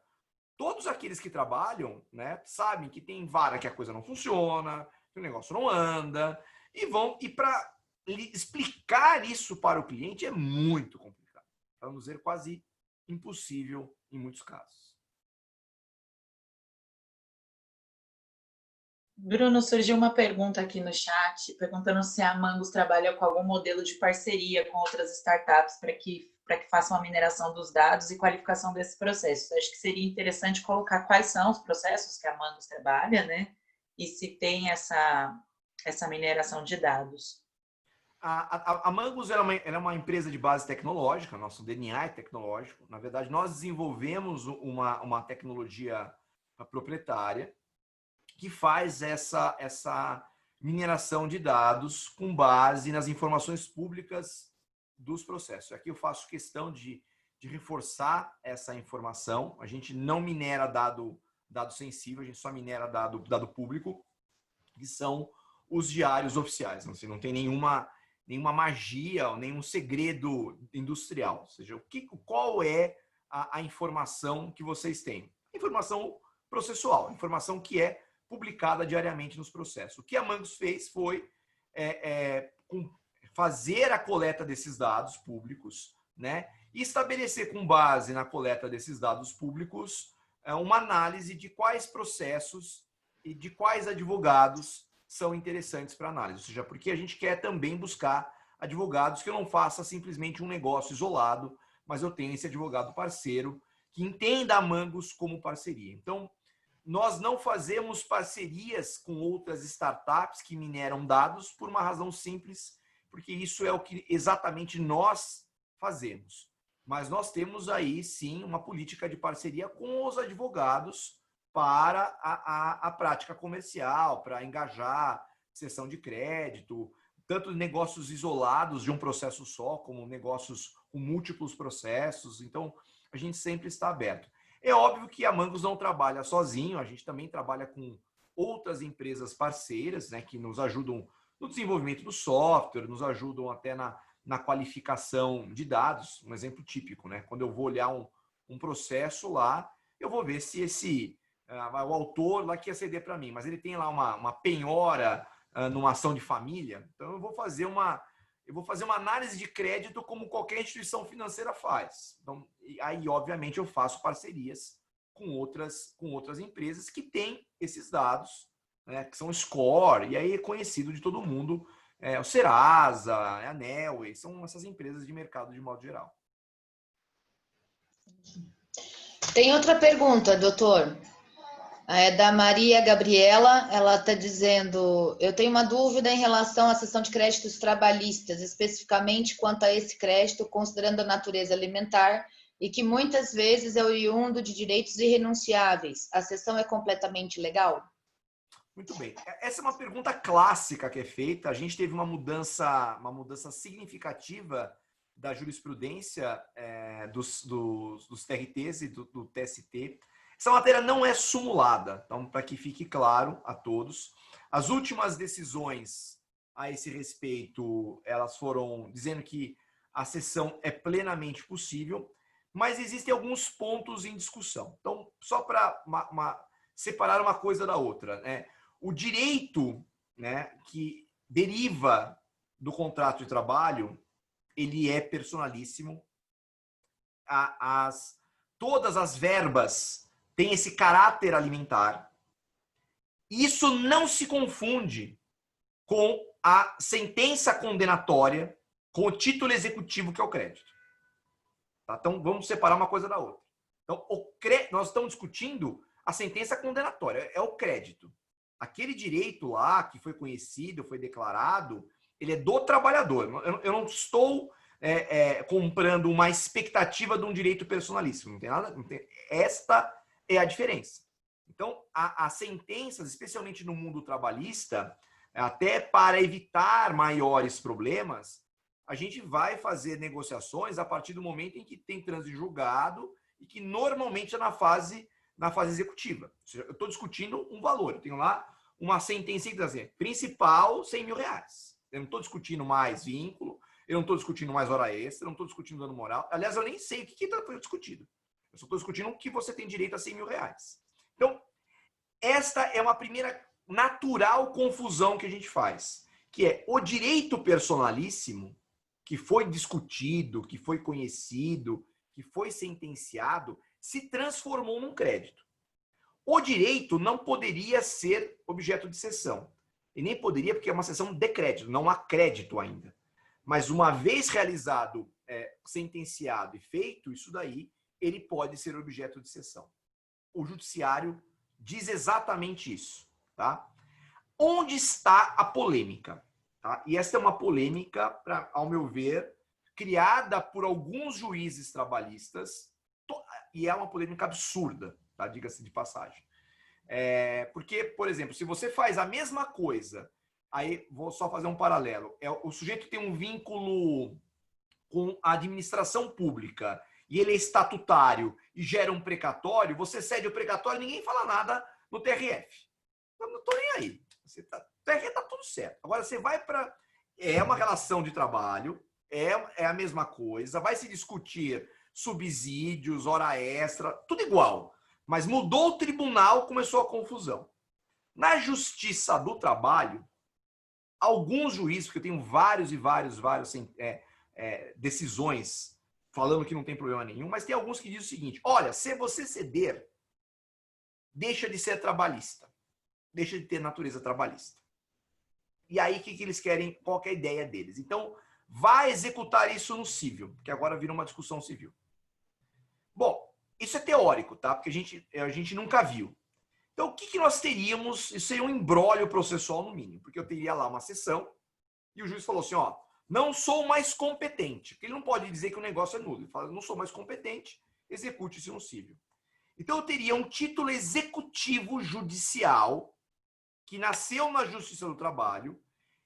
todos aqueles que trabalham, né, sabem que tem vara que a coisa não funciona, que o negócio não anda, e para explicar isso para o cliente é muito complicado. Para não dizer quase impossível em muitos casos. Bruno, surgiu uma pergunta aqui no chat, perguntando se a Mangos trabalha com algum modelo de parceria com outras startups para que façam a mineração dos dados e qualificação desses processos. Acho que seria interessante colocar quais são os processos que a Mangos trabalha, né? E se tem essa mineração de dados. A Mangos ela é uma empresa de base tecnológica, nosso DNA é tecnológico. Na verdade, nós desenvolvemos uma tecnologia proprietária que faz essa mineração de dados com base nas informações públicas dos processos. Aqui eu faço questão de reforçar essa informação. A gente não minera dado sensível, a gente só minera dado público, que são os diários oficiais. Assim, não tem nenhuma nenhuma magia, nenhum segredo industrial. Ou seja, qual é a informação que vocês têm? Informação processual, informação que é publicada diariamente nos processos. O que a Mangos fez foi fazer a coleta desses dados públicos, né, e estabelecer, com base na coleta desses dados públicos, uma análise de quais processos e de quais advogados são interessantes para análise. Ou seja, porque a gente quer também buscar advogados que eu não faça simplesmente um negócio isolado, mas eu tenho esse advogado parceiro que entenda a Mangos como parceria. Então, nós não fazemos parcerias com outras startups que mineram dados por uma razão simples, porque isso é o que exatamente nós fazemos. Mas nós temos aí, sim, uma política de parceria com os advogados para a prática comercial, para engajar cessão de crédito, tanto negócios isolados de um processo só, como negócios com múltiplos processos. Então, a gente sempre está aberto. É óbvio que a Mangos não trabalha sozinho, a gente também trabalha com outras empresas parceiras, né, que nos ajudam no desenvolvimento do software, nos ajudam até na qualificação de dados. Um exemplo típico, né? Quando eu vou olhar um processo lá, eu vou ver se o autor lá quer ceder para mim, mas ele tem lá uma penhora numa ação de família, então eu vou fazer uma análise de crédito como qualquer instituição financeira faz. Então, aí, obviamente, eu faço parcerias com outras empresas que têm esses dados, né, que são score, e aí é conhecido de todo mundo, o Serasa, a Nelway, são essas empresas de mercado de modo geral. Tem outra pergunta, doutor. É da Maria Gabriela, ela está dizendo: eu tenho uma dúvida em relação à cessão de créditos trabalhistas, especificamente quanto a esse crédito, considerando a natureza alimentar e que muitas vezes é oriundo de direitos irrenunciáveis. A cessão é completamente legal? Muito bem. Essa é uma pergunta clássica que é feita. A gente teve uma mudança significativa da jurisprudência dos TRTs e do TST. Essa matéria não é sumulada, então, para que fique claro a todos. As últimas decisões a esse respeito, elas foram dizendo que a cessão é plenamente possível, mas existem alguns pontos em discussão. Então, só para separar uma coisa da outra, né? O direito, né, que deriva do contrato de trabalho, ele é personalíssimo. Todas as verbas têm esse caráter alimentar. Isso não se confunde com a sentença condenatória, com o título executivo, que é o crédito. Tá? Então, vamos separar uma coisa da outra. Então, nós estamos discutindo a sentença condenatória, é o crédito. Aquele direito lá que foi conhecido, foi declarado, ele é do trabalhador. Eu não estou comprando uma expectativa de um direito personalíssimo. Não tem nada. Esta é a diferença. Então, as sentenças, especialmente no mundo trabalhista, até para evitar maiores problemas, a gente vai fazer negociações a partir do momento em que tem trânsito julgado e que normalmente é na fase executiva. Ou seja, eu estou discutindo um valor. Eu tenho lá uma sentença que diz assim, principal, R$100 mil. Eu não estou discutindo mais vínculo, eu não estou discutindo mais hora extra, eu não estou discutindo dano moral. Aliás, eu nem sei o que foi discutido. Eu só estou discutindo que você tem direito a R$100 mil. Então, esta é uma primeira natural confusão que a gente faz, que é o direito personalíssimo, que foi discutido, que foi conhecido, que foi sentenciado, se transformou num crédito. O direito não poderia ser objeto de cessão. E nem poderia, porque é uma cessão de crédito, não há crédito ainda. Mas uma vez realizado, sentenciado e feito isso daí, ele pode ser objeto de cessão. O judiciário diz exatamente isso. Tá? Onde está a polêmica? Tá? E essa é uma polêmica, ao meu ver, criada por alguns juízes trabalhistas, e é uma polêmica absurda, tá? Diga-se de passagem. Porque, por exemplo, se você faz a mesma coisa, aí vou só fazer um paralelo, o sujeito tem um vínculo com a administração pública e ele é estatutário e gera um precatório, você cede o precatório e ninguém fala nada no TRF. Eu não estou nem aí. O TRF está tudo certo. Agora você vai para é uma relação de trabalho, é a mesma coisa, vai se discutir subsídios, hora extra, tudo igual. Mas mudou o tribunal, começou a confusão. Na Justiça do Trabalho, alguns juízes, porque eu tenho várias decisões falando que não tem problema nenhum, mas tem alguns que dizem o seguinte: olha, se você ceder, deixa de ser trabalhista, deixa de ter natureza trabalhista. E aí, o que eles querem? Qual que é a ideia deles? Então, vai executar isso no civil, que agora vira uma discussão civil. Bom, isso é teórico, tá? Porque a gente nunca viu. Então, o que nós teríamos? Isso seria um imbróglio processual no mínimo, porque eu teria lá uma sessão e o juiz falou assim, ó, não sou mais competente, porque ele não pode dizer que o negócio é nulo. Ele fala, não sou mais competente, execute-se no civil. Então, eu teria um título executivo judicial que nasceu na Justiça do Trabalho,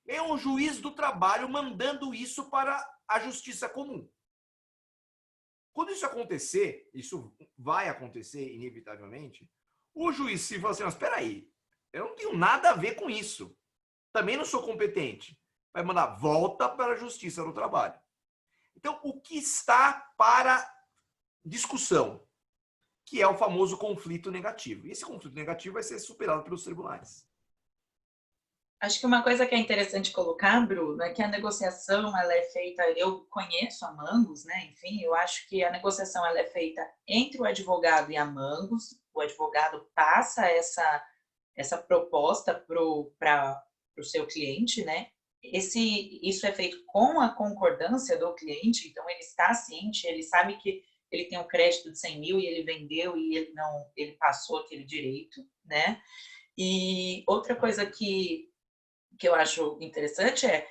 é um juiz do trabalho mandando isso para a Justiça Comum. Quando isso acontecer, isso vai acontecer inevitavelmente, o juiz civil fala assim, mas espera aí, eu não tenho nada a ver com isso. Também não sou competente. Vai mandar volta para a Justiça do Trabalho. Então, o que está para discussão? Que é o famoso conflito negativo. E esse conflito negativo vai ser superado pelos tribunais. Acho que uma coisa que é interessante colocar, Bruno, é que a negociação ela é feita, eu conheço a Mangos, né? Enfim, eu acho que a negociação ela é feita entre o advogado e a Mangos. O advogado passa essa proposta para o seu cliente, né? Isso é feito com a concordância do cliente, então ele está ciente, ele sabe que ele tem um crédito de 100 mil e ele vendeu e ele passou aquele direito, né? E outra coisa que eu acho interessante é,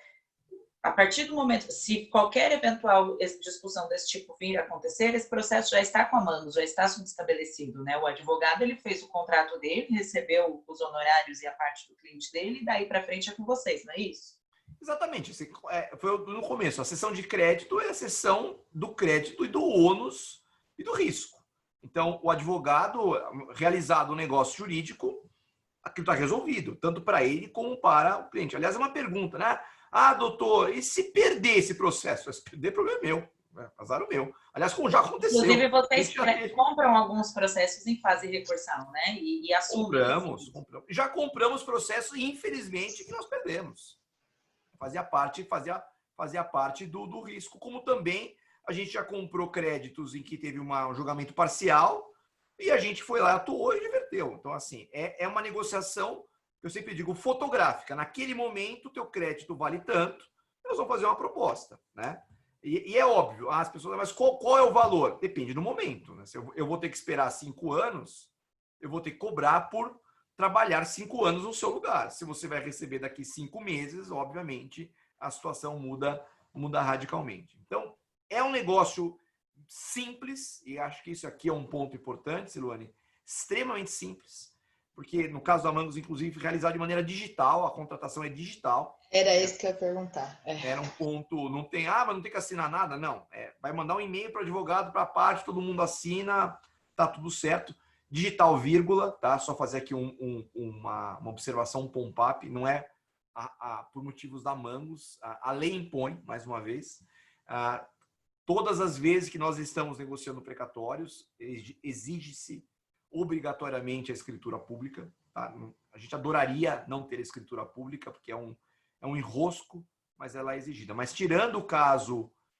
a partir do momento, se qualquer eventual discussão desse tipo vir a acontecer, esse processo já está com a Mangos, já está subestabelecido, né? O advogado, ele fez o contrato dele, recebeu os honorários e a parte do cliente dele, e daí para frente é com vocês, não é isso? Exatamente. Foi no começo. A sessão de crédito é a sessão do crédito e do ônus e do risco. Então, o advogado, realizado o negócio jurídico, aquilo está resolvido, tanto para ele como para o cliente. Aliás, é uma pergunta, né? Ah, doutor, e se perder esse processo? Se perder, problema é meu. Azar o meu. Aliás, como já aconteceu. Inclusive, vocês compram alguns processos em fase de recursão, né? E assumem. Compramos. Já compramos processos, infelizmente, que nós perdemos. Fazia parte do risco, como também a gente já comprou créditos em que teve um julgamento parcial e a gente foi lá, atuou e diverteu. Então, assim, é uma negociação, eu sempre digo, fotográfica. Naquele momento, o teu crédito vale tanto, nós vamos fazer uma proposta, né? E é óbvio, as pessoas, mas qual é o valor? Depende do momento, né? Se eu vou ter que esperar 5 anos, eu vou ter que cobrar por trabalhar 5 anos no seu lugar. Se você vai receber daqui 5 meses, obviamente, a situação muda radicalmente. Então, é um negócio simples, e acho que isso aqui é um ponto importante, Silvane, extremamente simples, porque no caso da Mangos, inclusive, realizar de maneira digital, a contratação é digital. Era isso que eu ia perguntar. Era um ponto, não tem, mas não tem que assinar nada, não. Vai mandar um e-mail para o advogado, para a parte, todo mundo assina, tá tudo certo. Digital vírgula, tá? Só fazer aqui uma observação, um pop-up, não é por motivos da Mangos, a lei impõe, mais uma vez, todas as vezes que nós estamos negociando precatórios, exige-se obrigatoriamente a escritura pública. Tá? A gente adoraria não ter escritura pública, porque é um enrosco, mas ela é exigida. Mas tirando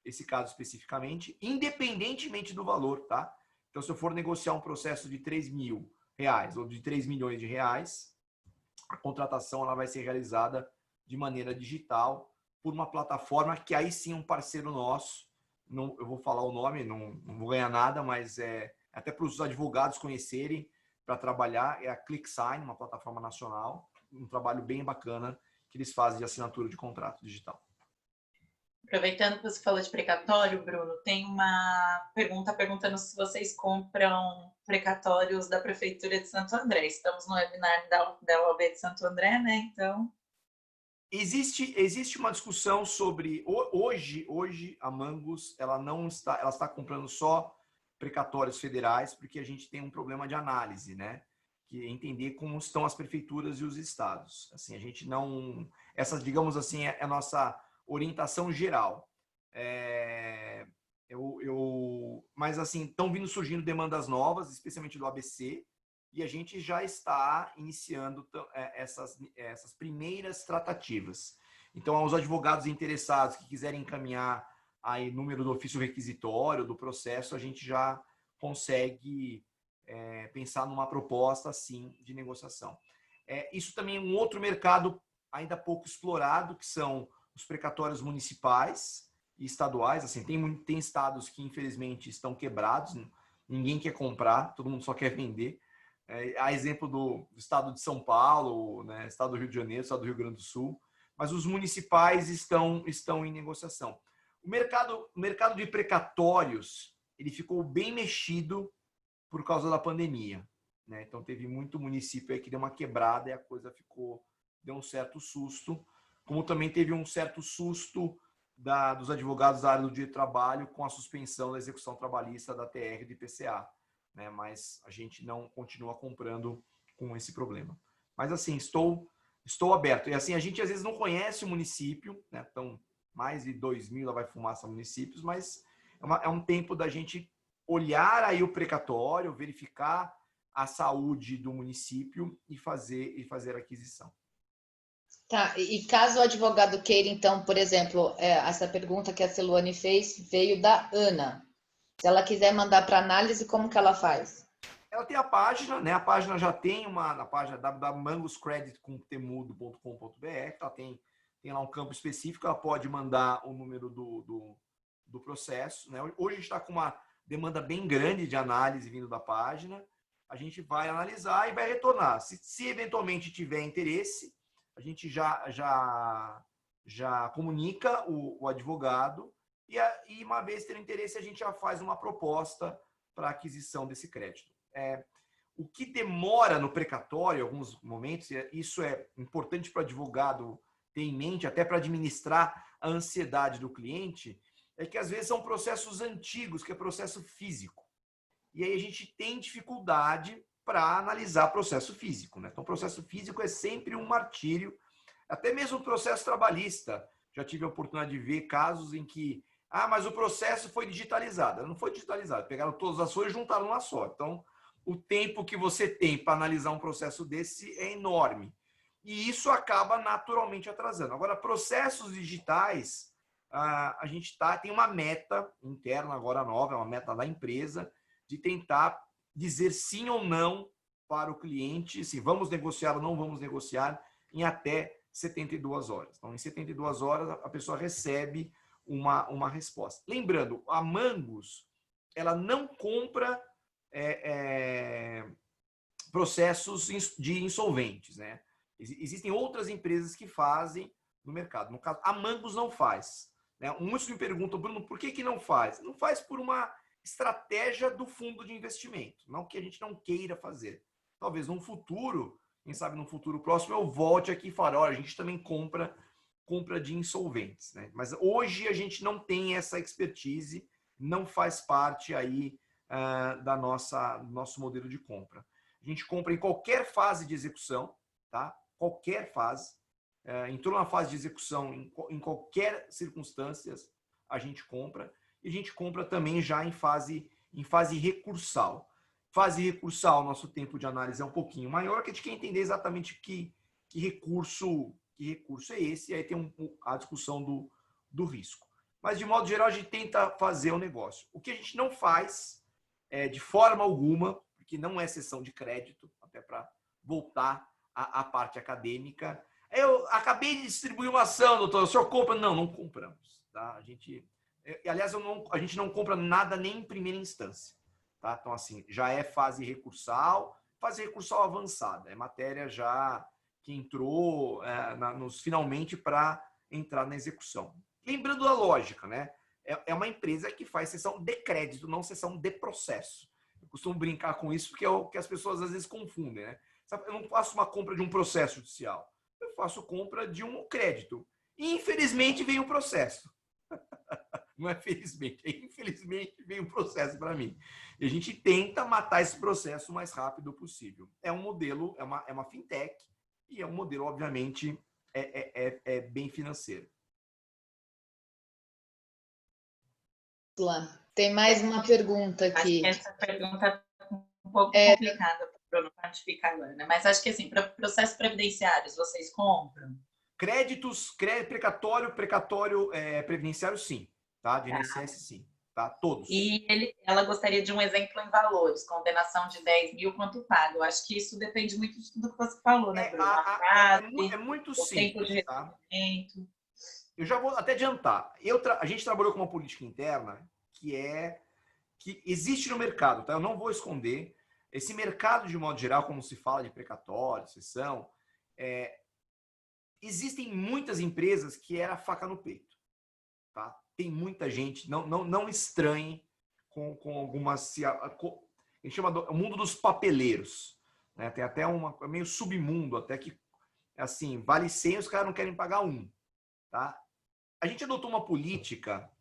esse caso especificamente, independentemente do valor, tá? Então, se eu for negociar um processo de R$3.000 ou de 3 milhões de reais, a contratação ela vai ser realizada de maneira digital por uma plataforma que aí sim um parceiro nosso, eu vou falar o nome, não vou ganhar nada, mas até para os advogados conhecerem, para trabalhar, é a ClickSign, uma plataforma nacional, um trabalho bem bacana que eles fazem de assinatura de contrato digital. Aproveitando que você falou de precatório, Bruno, tem uma pergunta perguntando se vocês compram precatórios da Prefeitura de Santo André. Estamos no webinar da OAB de Santo André, né? Então... Existe uma discussão sobre... Hoje a Mangos ela está comprando só precatórios federais, porque a gente tem um problema de análise, né? Que é entender como estão as prefeituras e os estados. Assim, a gente não... Essas, digamos assim, é a nossa orientação geral. Mas assim, estão surgindo demandas novas, especialmente do ABC, e a gente já está iniciando essas primeiras tratativas. Então, aos advogados interessados que quiserem encaminhar aí número do ofício requisitório, do processo, a gente já consegue pensar numa proposta, assim, de negociação. Isso também é um outro mercado ainda pouco explorado, que são os precatórios municipais e estaduais. Assim, tem estados que, infelizmente, estão quebrados, ninguém quer comprar, todo mundo só quer vender. Há exemplo do estado de São Paulo, né, estado do Rio de Janeiro, estado do Rio Grande do Sul, mas os municipais estão em negociação. O mercado de precatórios, ele ficou bem mexido por causa da pandemia, né? Então teve muito município aí que deu uma quebrada e a coisa deu um certo susto, como também teve um certo susto dos advogados da área do direito do trabalho com a suspensão da execução trabalhista da TR e do IPCA, né? Mas a gente não continua comprando com esse problema. Mas assim, estou aberto. E assim, a gente às vezes não conhece o município, né? Então, mais de 2.000 lá vai fumaça municípios, mas é um tempo da gente olhar aí o precatório, verificar a saúde do município e fazer a aquisição. Tá, e caso o advogado queira, então, por exemplo, essa pergunta que a Celuane fez veio da Ana. Se ela quiser mandar para análise, como que ela faz? Ela tem a página, né? A página já tem na página www.mangoscredit.temudo.com.br, ela tem lá um campo específico, ela pode mandar o número do processo, né? Hoje a gente está com uma demanda bem grande de análise vindo da página, a gente vai analisar e vai retornar. Se eventualmente tiver interesse, a gente já comunica o advogado e uma vez ter interesse, a gente já faz uma proposta para aquisição desse crédito. O que demora no precatório, em alguns momentos, isso é importante para o advogado ter em mente, até para administrar a ansiedade do cliente, é que às vezes são processos antigos, que é processo físico. E aí a gente tem dificuldade para analisar processo físico, né? Então, processo físico é sempre um martírio, até mesmo o processo trabalhista. Já tive a oportunidade de ver casos em que, mas o processo foi digitalizado. Não foi digitalizado, pegaram todas as ações e juntaram uma só. Então, o tempo que você tem para analisar um processo desse é enorme. E isso acaba naturalmente atrasando. Agora, processos digitais, a gente tem uma meta interna agora nova, é uma meta da empresa, de tentar dizer sim ou não para o cliente, se vamos negociar ou não vamos negociar, em até 72 horas. Então, em 72 horas, a pessoa recebe uma resposta. Lembrando, a Mangos, ela não compra processos de insolventes, né? Existem outras empresas que fazem no mercado. No caso, a Mangos não faz, né? Muitos me perguntam, Bruno, por que não faz? Não faz por uma estratégia do fundo de investimento, não que a gente não queira fazer. Talvez num futuro, quem sabe num futuro próximo, eu volte aqui e fale, olha, a gente também compra de insolventes, né? Mas hoje a gente não tem essa expertise, não faz parte aí do nosso modelo de compra. A gente compra em qualquer fase de execução, tá? Qualquer fase. Entrou na fase de execução, em qualquer circunstância, a gente compra. E a gente compra também já em fase recursal. Fase recursal, nosso tempo de análise é um pouquinho maior, que a gente quer entender exatamente que recurso é esse, e aí tem a discussão do risco. Mas, de modo geral, a gente tenta fazer o negócio. O que a gente não faz, de forma alguma, porque não é sessão de crédito, até para voltar à parte acadêmica. Eu acabei de distribuir uma ação, doutor, o senhor compra? Não compramos. Tá? Aliás, a gente não compra nada nem em primeira instância. Tá? Então, assim, já é fase recursal avançada. É matéria já que entrou finalmente para entrar na execução. Lembrando da lógica, né? É uma empresa que faz sessão de crédito, não sessão de processo. Eu costumo brincar com isso porque é o que as pessoas às vezes confundem, né? Eu não faço uma compra de um processo judicial. Eu faço compra de um crédito. E, infelizmente, vem o processo. Não é felizmente, infelizmente vem um processo para mim. E a gente tenta matar esse processo o mais rápido possível. É um modelo, é uma fintech, e é um modelo, obviamente, bem financeiro. Tem mais uma pergunta aqui. Acho que essa pergunta é um pouco complicada para não quantificar agora, né? Mas acho que, assim, para processos previdenciários, vocês compram? Créditos, precatório, previdenciário, sim. Tá? De INSS, sim. Tá? Todos. E ela gostaria de um exemplo em valores, condenação de 10 mil, quanto paga? Eu acho que isso depende muito de tudo que você falou, né, Bruno? É muito o simples, tempo de tá? recebimento. Eu já vou até adiantar. A gente trabalhou com uma política interna que existe no mercado, tá? Eu não vou esconder. Esse mercado, de modo geral, como se fala de precatório, cessão, existem muitas empresas que era faca no peito, tá? Tem muita gente, não estranhe com algumas... A gente chama o mundo dos papeleiros, né? Tem até meio submundo, até que, assim, vale 100, os caras não querem pagar 1, tá? A gente adotou uma política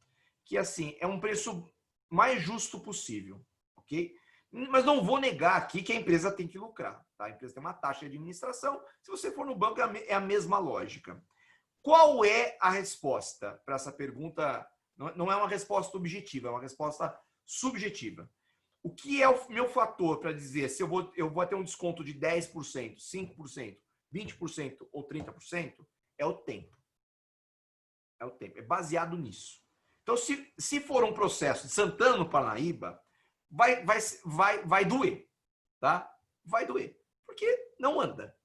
que, assim, é um preço mais justo possível, ok? Mas não vou negar aqui que a empresa tem que lucrar, tá? A empresa tem uma taxa de administração. Se você for no banco, é a mesma lógica. Qual é a resposta para essa pergunta? Não é uma resposta objetiva, é uma resposta subjetiva. O que é o meu fator para dizer se eu vou ter um desconto de 10%, 5%, 20% ou 30%? É o tempo. É o tempo. É baseado nisso. Então, se for um processo de Santana, no Parnaíba, vai doer, tá? Vai doer, porque não anda.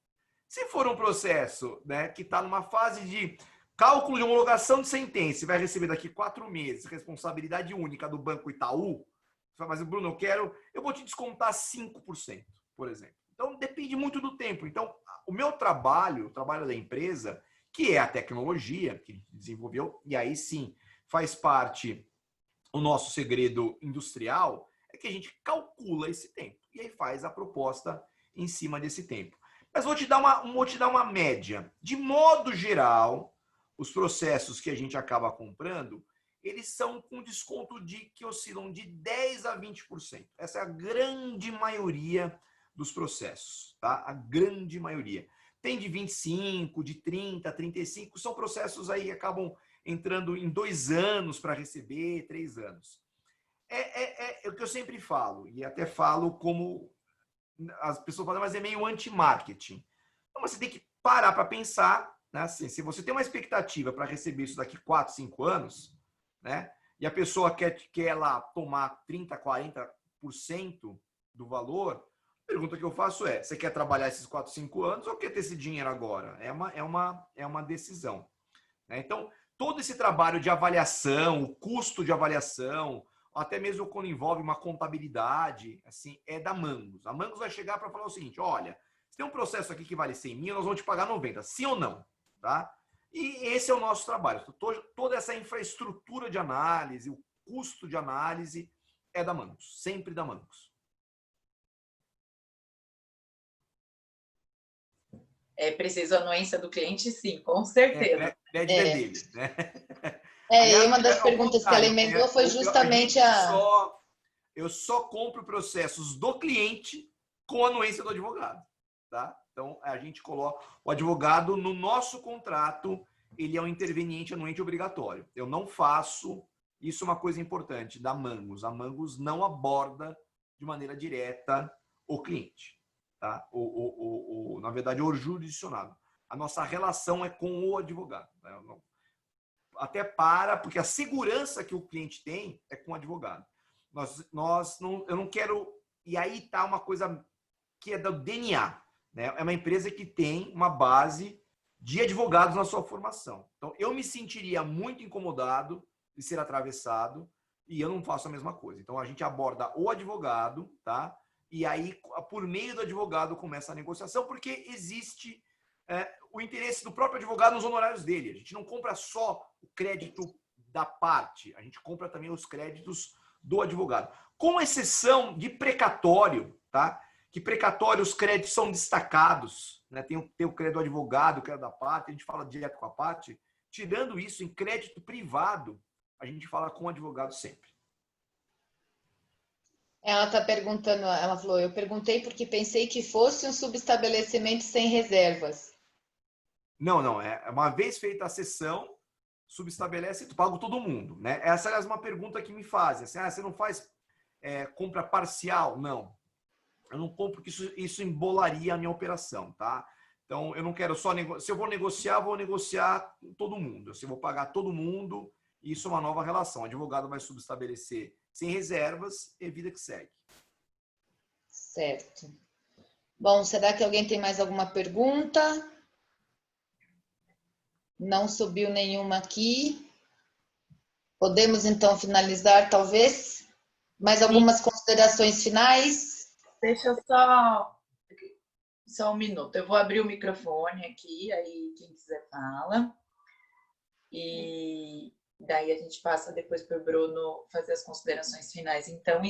Se for um processo, né, que está numa fase de cálculo de homologação de sentença, vai receber daqui 4 meses, responsabilidade única do Banco Itaú, você fala, mas Bruno, eu vou te descontar 5%, por exemplo. Então, depende muito do tempo. Então, o meu trabalho, o trabalho da empresa, que é a tecnologia que a gente desenvolveu, e aí sim faz parte o nosso segredo industrial, é que a gente calcula esse tempo e aí faz a proposta em cima desse tempo. Mas vou te dar uma média. De modo geral, os processos que a gente acaba comprando, eles são com desconto que oscilam de 10% a 20%. Essa é a grande maioria dos processos, tá? A grande maioria. Tem de 25%, de 30%, 35%, são processos aí que acabam entrando em 2 anos para receber, 3 anos. É o que eu sempre falo, e até falo como as pessoas falam, mas é meio anti-marketing. Então, você tem que parar para pensar, né? Assim, se você tem uma expectativa para receber isso daqui 4, 5 anos, né? E a pessoa quer lá tomar 30%, 40% do valor, a pergunta que eu faço é, você quer trabalhar esses 4, 5 anos ou quer ter esse dinheiro agora? É uma decisão, né? Então, todo esse trabalho de avaliação, o custo de avaliação, até mesmo quando envolve uma contabilidade, assim, é da Mangos. A Mangos vai chegar para falar o seguinte, olha, se tem um processo aqui que vale 100 mil, nós vamos te pagar 90, sim ou não? Tá? E esse é o nosso trabalho. Toda essa infraestrutura de análise, o custo de análise é da Mangos, sempre da Mangos. É preciso a anuência do cliente, sim, com certeza. Crédito é dele, né? E uma das perguntas que ela emendou foi justamente eu só compro processos do cliente com anuência do advogado, tá? Então, a gente coloca o advogado no nosso contrato, ele é um interveniente anuente obrigatório. Eu não faço, isso é uma coisa importante da Mangos. A Mangos não aborda de maneira direta o cliente, tá? Na verdade, o jurisdicionado. A nossa relação é com o advogado, né? Porque a segurança que o cliente tem é com o advogado. Eu não quero... E aí está uma coisa que é do DNA, né? É uma empresa que tem uma base de advogados na sua formação. Então, eu me sentiria muito incomodado de ser atravessado e eu não faço a mesma coisa. Então, a gente aborda o advogado, tá? E aí, por meio do advogado, começa a negociação, porque existe o interesse do próprio advogado nos honorários dele. A gente não compra só o crédito da parte, a gente compra também os créditos do advogado. Com exceção de precatório, tá? Que precatório os créditos são destacados, né? Tem o crédito do advogado, o crédito da parte, a gente fala direto com a parte. Tirando isso, em crédito privado, a gente fala com o advogado sempre. Ela está perguntando, ela falou, eu perguntei porque pensei que fosse um subestabelecimento sem reservas. Não. Uma vez feita a cessão, subestabelece, tu paga todo mundo, né? Essa, aliás, é uma pergunta que me fazem. Assim, você não faz compra parcial? Não. Eu não compro porque isso embolaria a minha operação, tá? Então, eu não quero só se eu vou negociar com todo mundo. Se eu vou pagar todo mundo, isso é uma nova relação. O advogado vai subestabelecer sem reservas e vida que segue. Certo. Bom, será que alguém tem mais alguma pergunta? Não subiu nenhuma aqui. Podemos, então, finalizar, talvez? Mais algumas considerações finais? Deixa eu só um minuto. Eu vou abrir o microfone aqui, aí quem quiser fala. E daí a gente passa depois para o Bruno fazer as considerações finais. Então,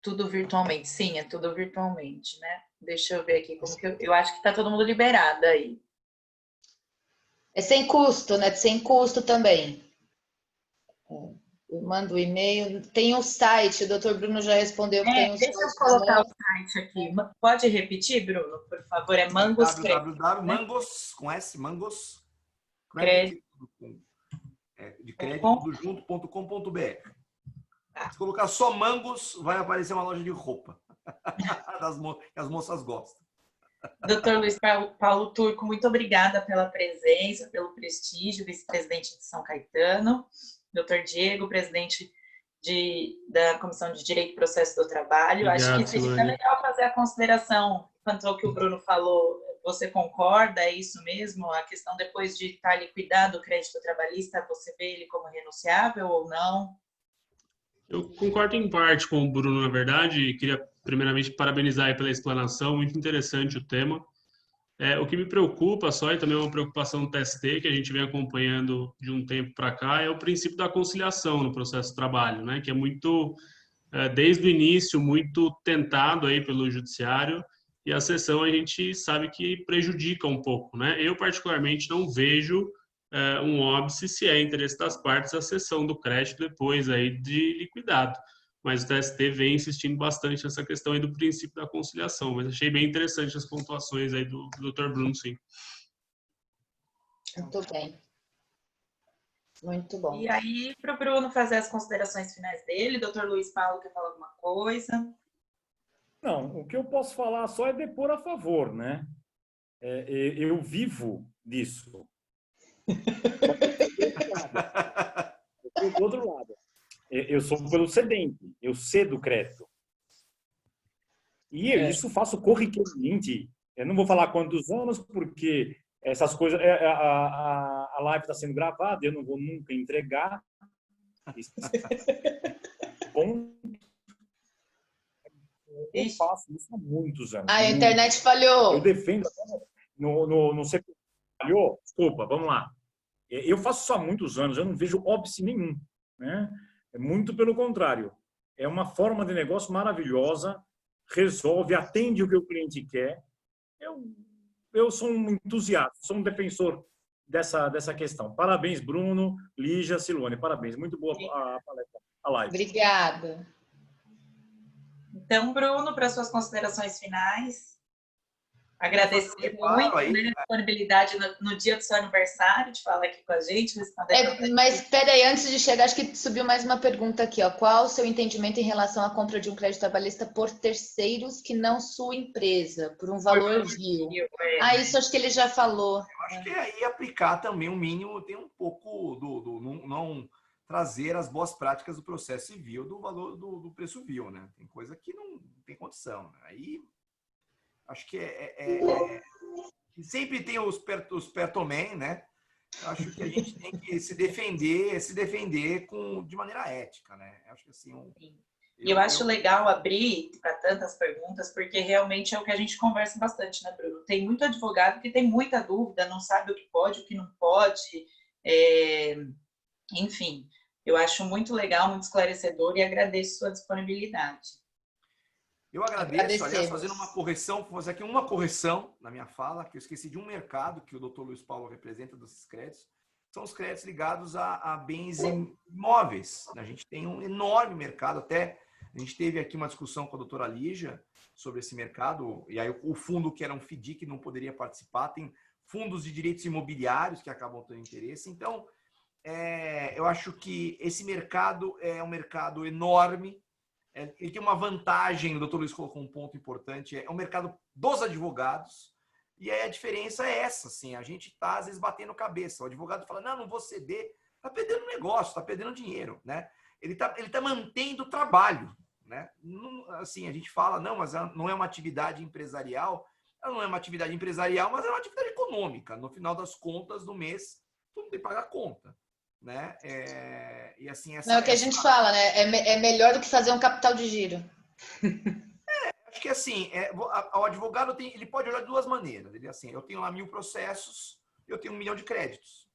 tudo virtualmente. Sim, é tudo virtualmente, né? Deixa eu ver aqui como que eu acho que está todo mundo liberado aí. É sem custo, né? Sem custo também. Eu mando o e-mail. Tem o site, o Dr. Bruno já respondeu que tem o Deixa site. eu colocar o site aqui. Pode repetir, Bruno, por favor? É Mangos Mangos, com S, Mangos, Crédito. de crédito junto.com.br. Se colocar só Mangos, vai aparecer uma loja de roupa. Que as moças gostam. Dr. Luiz Paulo Turco, muito obrigada pela presença, pelo prestígio, vice-presidente de São Caetano. Dr. Diego, presidente da Comissão de Direito e Processo do Trabalho. Obrigado, acho que seria legal fazer a consideração quanto ao que o Bruno falou. Você concorda? É isso mesmo? A questão depois de estar liquidado o crédito trabalhista, você vê ele como renunciável ou não? Eu concordo em parte com o Bruno, na verdade, e queria primeiramente parabenizar aí pela explanação, muito interessante o tema. O que me preocupa só, e também é uma preocupação do TST, que a gente vem acompanhando de um tempo para cá, é o princípio da conciliação no processo de trabalho, né? Que é muito, desde o início, muito tentado aí pelo judiciário, e a sessão a gente sabe que prejudica um pouco, né? Eu, particularmente, não vejo um óbice se é interesse das partes a cessão do crédito depois aí de liquidado. Mas o TST vem insistindo bastante nessa questão aí do princípio da conciliação. Mas achei bem interessante as pontuações aí do Dr. Bruno, sim. Muito bem. Muito bom. E aí, para o Bruno fazer as considerações finais dele, Dr. Luiz Paulo quer falar alguma coisa? Não, o que eu posso falar só é depor a favor, né? Eu vivo disso. Do outro lado. Eu sou pelo cedente, eu cedo crédito. E isso faço corriqueiramente. Eu não vou falar quantos anos, porque essas coisas. A live está sendo gravada, eu não vou nunca entregar. Bom, eu faço isso há muitos anos. A internet falhou. Eu defendo. No setor falhou? Desculpa, vamos lá. Eu faço isso há muitos anos, eu não vejo óbice nenhum, né? Muito pelo contrário. É uma forma de negócio maravilhosa, resolve, atende o que o cliente quer. Eu sou um entusiasta, sou um defensor dessa questão. Parabéns, Bruno, Lígia, Silone, parabéns. Muito boa a palestra, a live. Obrigada. Então, Bruno, para suas considerações finais. Agradecer muito a disponibilidade no dia do seu aniversário de falar aqui com a gente. Mas espera aí, antes de chegar, acho que subiu mais uma pergunta aqui. Ó. Qual o seu entendimento em relação à compra de um crédito trabalhista por terceiros que não sua empresa, por um valor vil? Isso acho que ele já falou. Eu acho que aí aplicar também um mínimo, tem um pouco do não trazer as boas práticas do processo civil do valor do preço vil, né? Tem coisa que não tem condição. Né? Aí acho que sempre tem os pertomem, né? Acho que a gente tem que se defender de maneira ética, né? Acho que assim. Eu acho legal abrir para tantas perguntas, porque realmente é o que a gente conversa bastante, né, Bruno? Tem muito advogado que tem muita dúvida, não sabe o que pode, o que não pode. Enfim, eu acho muito legal, muito esclarecedor e agradeço sua disponibilidade. Eu agradeço, aliás, fazendo uma correção, vou fazer aqui uma correção na minha fala, que eu esqueci de um mercado que o Dr. Luiz Paulo representa desses créditos, são os créditos ligados a bens imóveis. A gente tem um enorme mercado, até a gente teve aqui uma discussão com a doutora Lígia sobre esse mercado, e aí o fundo que era um FDIC não poderia participar, tem fundos de direitos imobiliários que acabam tendo interesse. Então, eu acho que esse mercado é um mercado enorme. Ele tem uma vantagem, o doutor Luiz colocou um ponto importante, é um mercado dos advogados. E aí a diferença é essa, assim, a gente está, às vezes, batendo cabeça. O advogado fala, não vou ceder. Está perdendo negócio, está perdendo dinheiro, né? Ele tá mantendo o trabalho, né? Não, assim, a gente fala, não, mas não é uma atividade empresarial. Ela não é uma atividade empresarial, mas é uma atividade econômica. No final das contas, do mês, todo mundo tem que pagar a conta, né? E assim, Não é o que a gente fala, né? É melhor do que fazer um capital de giro. Acho que assim, o advogado ele pode olhar de duas maneiras. Ele assim, eu tenho lá 1000 processos, eu tenho 1 milhão de créditos.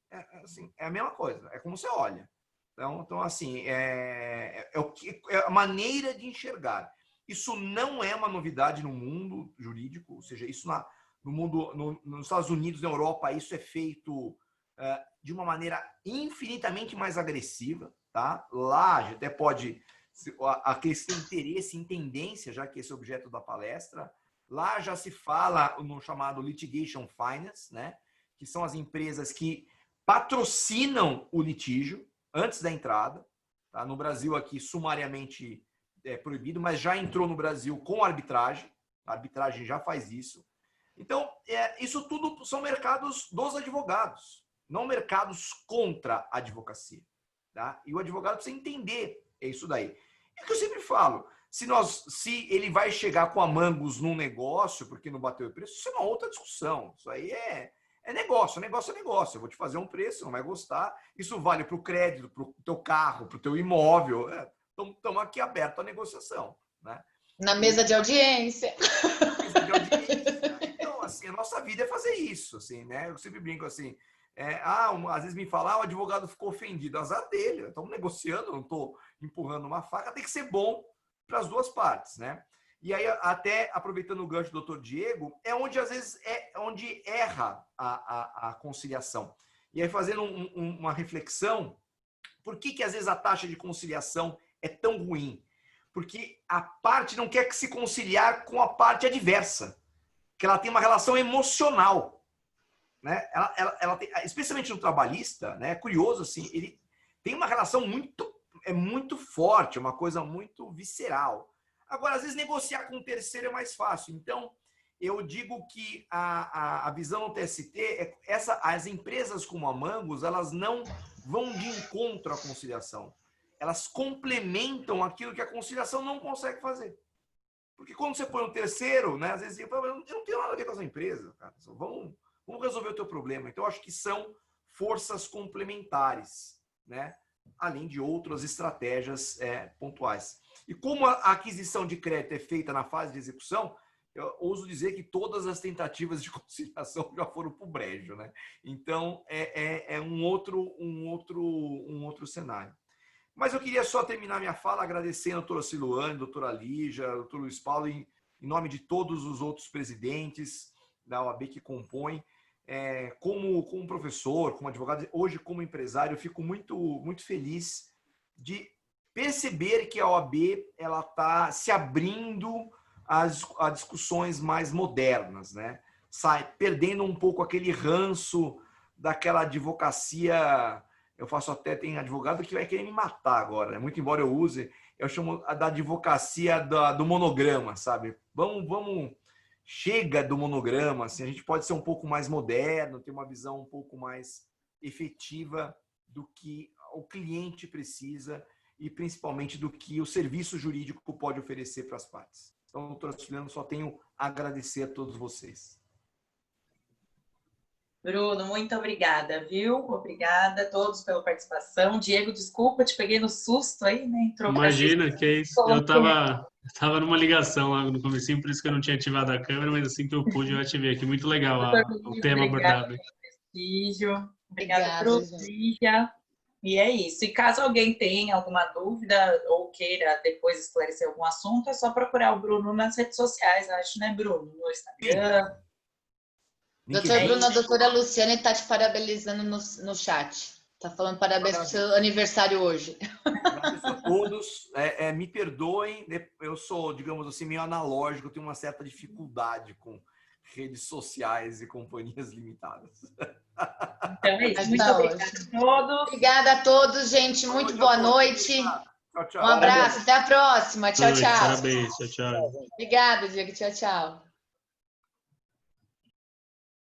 Assim, é a mesma coisa. É como você olha. Então assim, é a maneira de enxergar. Isso não é uma novidade no mundo jurídico, ou seja, isso no mundo, nos Estados Unidos, na Europa, isso é feito de uma maneira infinitamente mais agressiva, tá? Lá a gente até pode aqueles que têm interesse em tendência, já que esse é o objeto da palestra, lá já se fala no chamado litigation finance, né? Que são as empresas que patrocinam o litígio antes da entrada. Tá? No Brasil aqui, sumariamente proibido, mas já entrou no Brasil com arbitragem. A arbitragem já faz isso. Então, isso tudo são mercados dos advogados, não mercados contra a advocacia. Tá? E o advogado precisa entender isso daí. É o que eu sempre falo. Se ele vai chegar com a Mangos num negócio, porque não bateu o preço, isso é uma outra discussão. Isso aí é negócio. Negócio é negócio. Eu vou te fazer um preço, você não vai gostar. Isso vale para o crédito, para o teu carro, para o teu imóvel. Estamos aqui abertos à negociação. Né? Na mesa de audiência. Na mesa de audiência. Então, assim, a nossa vida é fazer isso. Assim, né? Eu sempre brinco assim. Às vezes me falam, o advogado ficou ofendido. Azar dele. Estamos negociando, não estou empurrando uma faca. Tem que ser bom para as duas partes, né? E aí, até aproveitando o gancho do Dr. Diego, é onde às vezes onde erra a conciliação. E aí, fazendo uma reflexão, por que às vezes a taxa de conciliação é tão ruim? Porque a parte não quer se conciliar com a parte adversa, que ela tem uma relação emocional, né? Ela tem, especialmente no trabalhista, né? É curioso assim, ele tem uma relação muito forte, uma coisa muito visceral. Agora, às vezes, negociar com um terceiro é mais fácil. Então, eu digo que a visão do TST as empresas como a Mangos, elas não vão de encontro à conciliação. Elas complementam aquilo que a conciliação não consegue fazer. Porque quando você põe um terceiro, né, às vezes eu não tenho nada a ver com essa empresa, cara. Vamos resolver o teu problema. Então, eu acho que são forças complementares, né? Além de outras estratégias pontuais. E como a aquisição de crédito é feita na fase de execução, eu ouso dizer que todas as tentativas de conciliação já foram para o brejo, né? Então, é um outro cenário. Mas eu queria só terminar minha fala agradecendo a doutora Siluane, a doutora Lígia, o doutor Luiz Paulo, em nome de todos os outros presidentes da OAB que compõem. Como professor, como advogado, hoje como empresário, eu fico muito feliz de perceber que a OAB está se abrindo a discussões mais modernas, né? Perdendo um pouco aquele ranço daquela advocacia. Eu faço até, tem advogado que vai querer me matar agora, né? Muito embora eu use, eu chamo da advocacia do monograma, sabe? Vamos chega do monograma, assim, a gente pode ser um pouco mais moderno, ter uma visão um pouco mais efetiva do que o cliente precisa e principalmente do que o serviço jurídico pode oferecer para as partes. Então, doutora Suliana, só tenho a agradecer a todos vocês. Bruno, muito obrigada, viu? Obrigada a todos pela participação. Diego, desculpa, te peguei no susto aí, né? Entrou. Imagina, que é isso. Eu tava numa ligação lá no comecinho, por isso que eu não tinha ativado a câmera, mas assim que eu pude, eu ativei aqui. Muito legal o tema abordado. Obrigada por Lígia. E é isso. E caso alguém tenha alguma dúvida ou queira depois esclarecer algum assunto, é só procurar o Bruno nas redes sociais, acho, né, Bruno? No Instagram. Doutor Bruno, a doutora Luciane está te parabenizando no chat. Está falando parabéns pelo seu aniversário hoje. Agradeço a todos. Me perdoem, eu sou, digamos assim, meio analógico, eu tenho uma certa dificuldade com redes sociais e companhias limitadas. Então é isso. Muito Tá obrigada a todos. Obrigada a todos, gente. Muito boa noite. Tchau, tchau. Um abraço. Até a próxima. Tchau, tchau. Parabéns. Tchau, tchau. Obrigada, Diego. Tchau, tchau.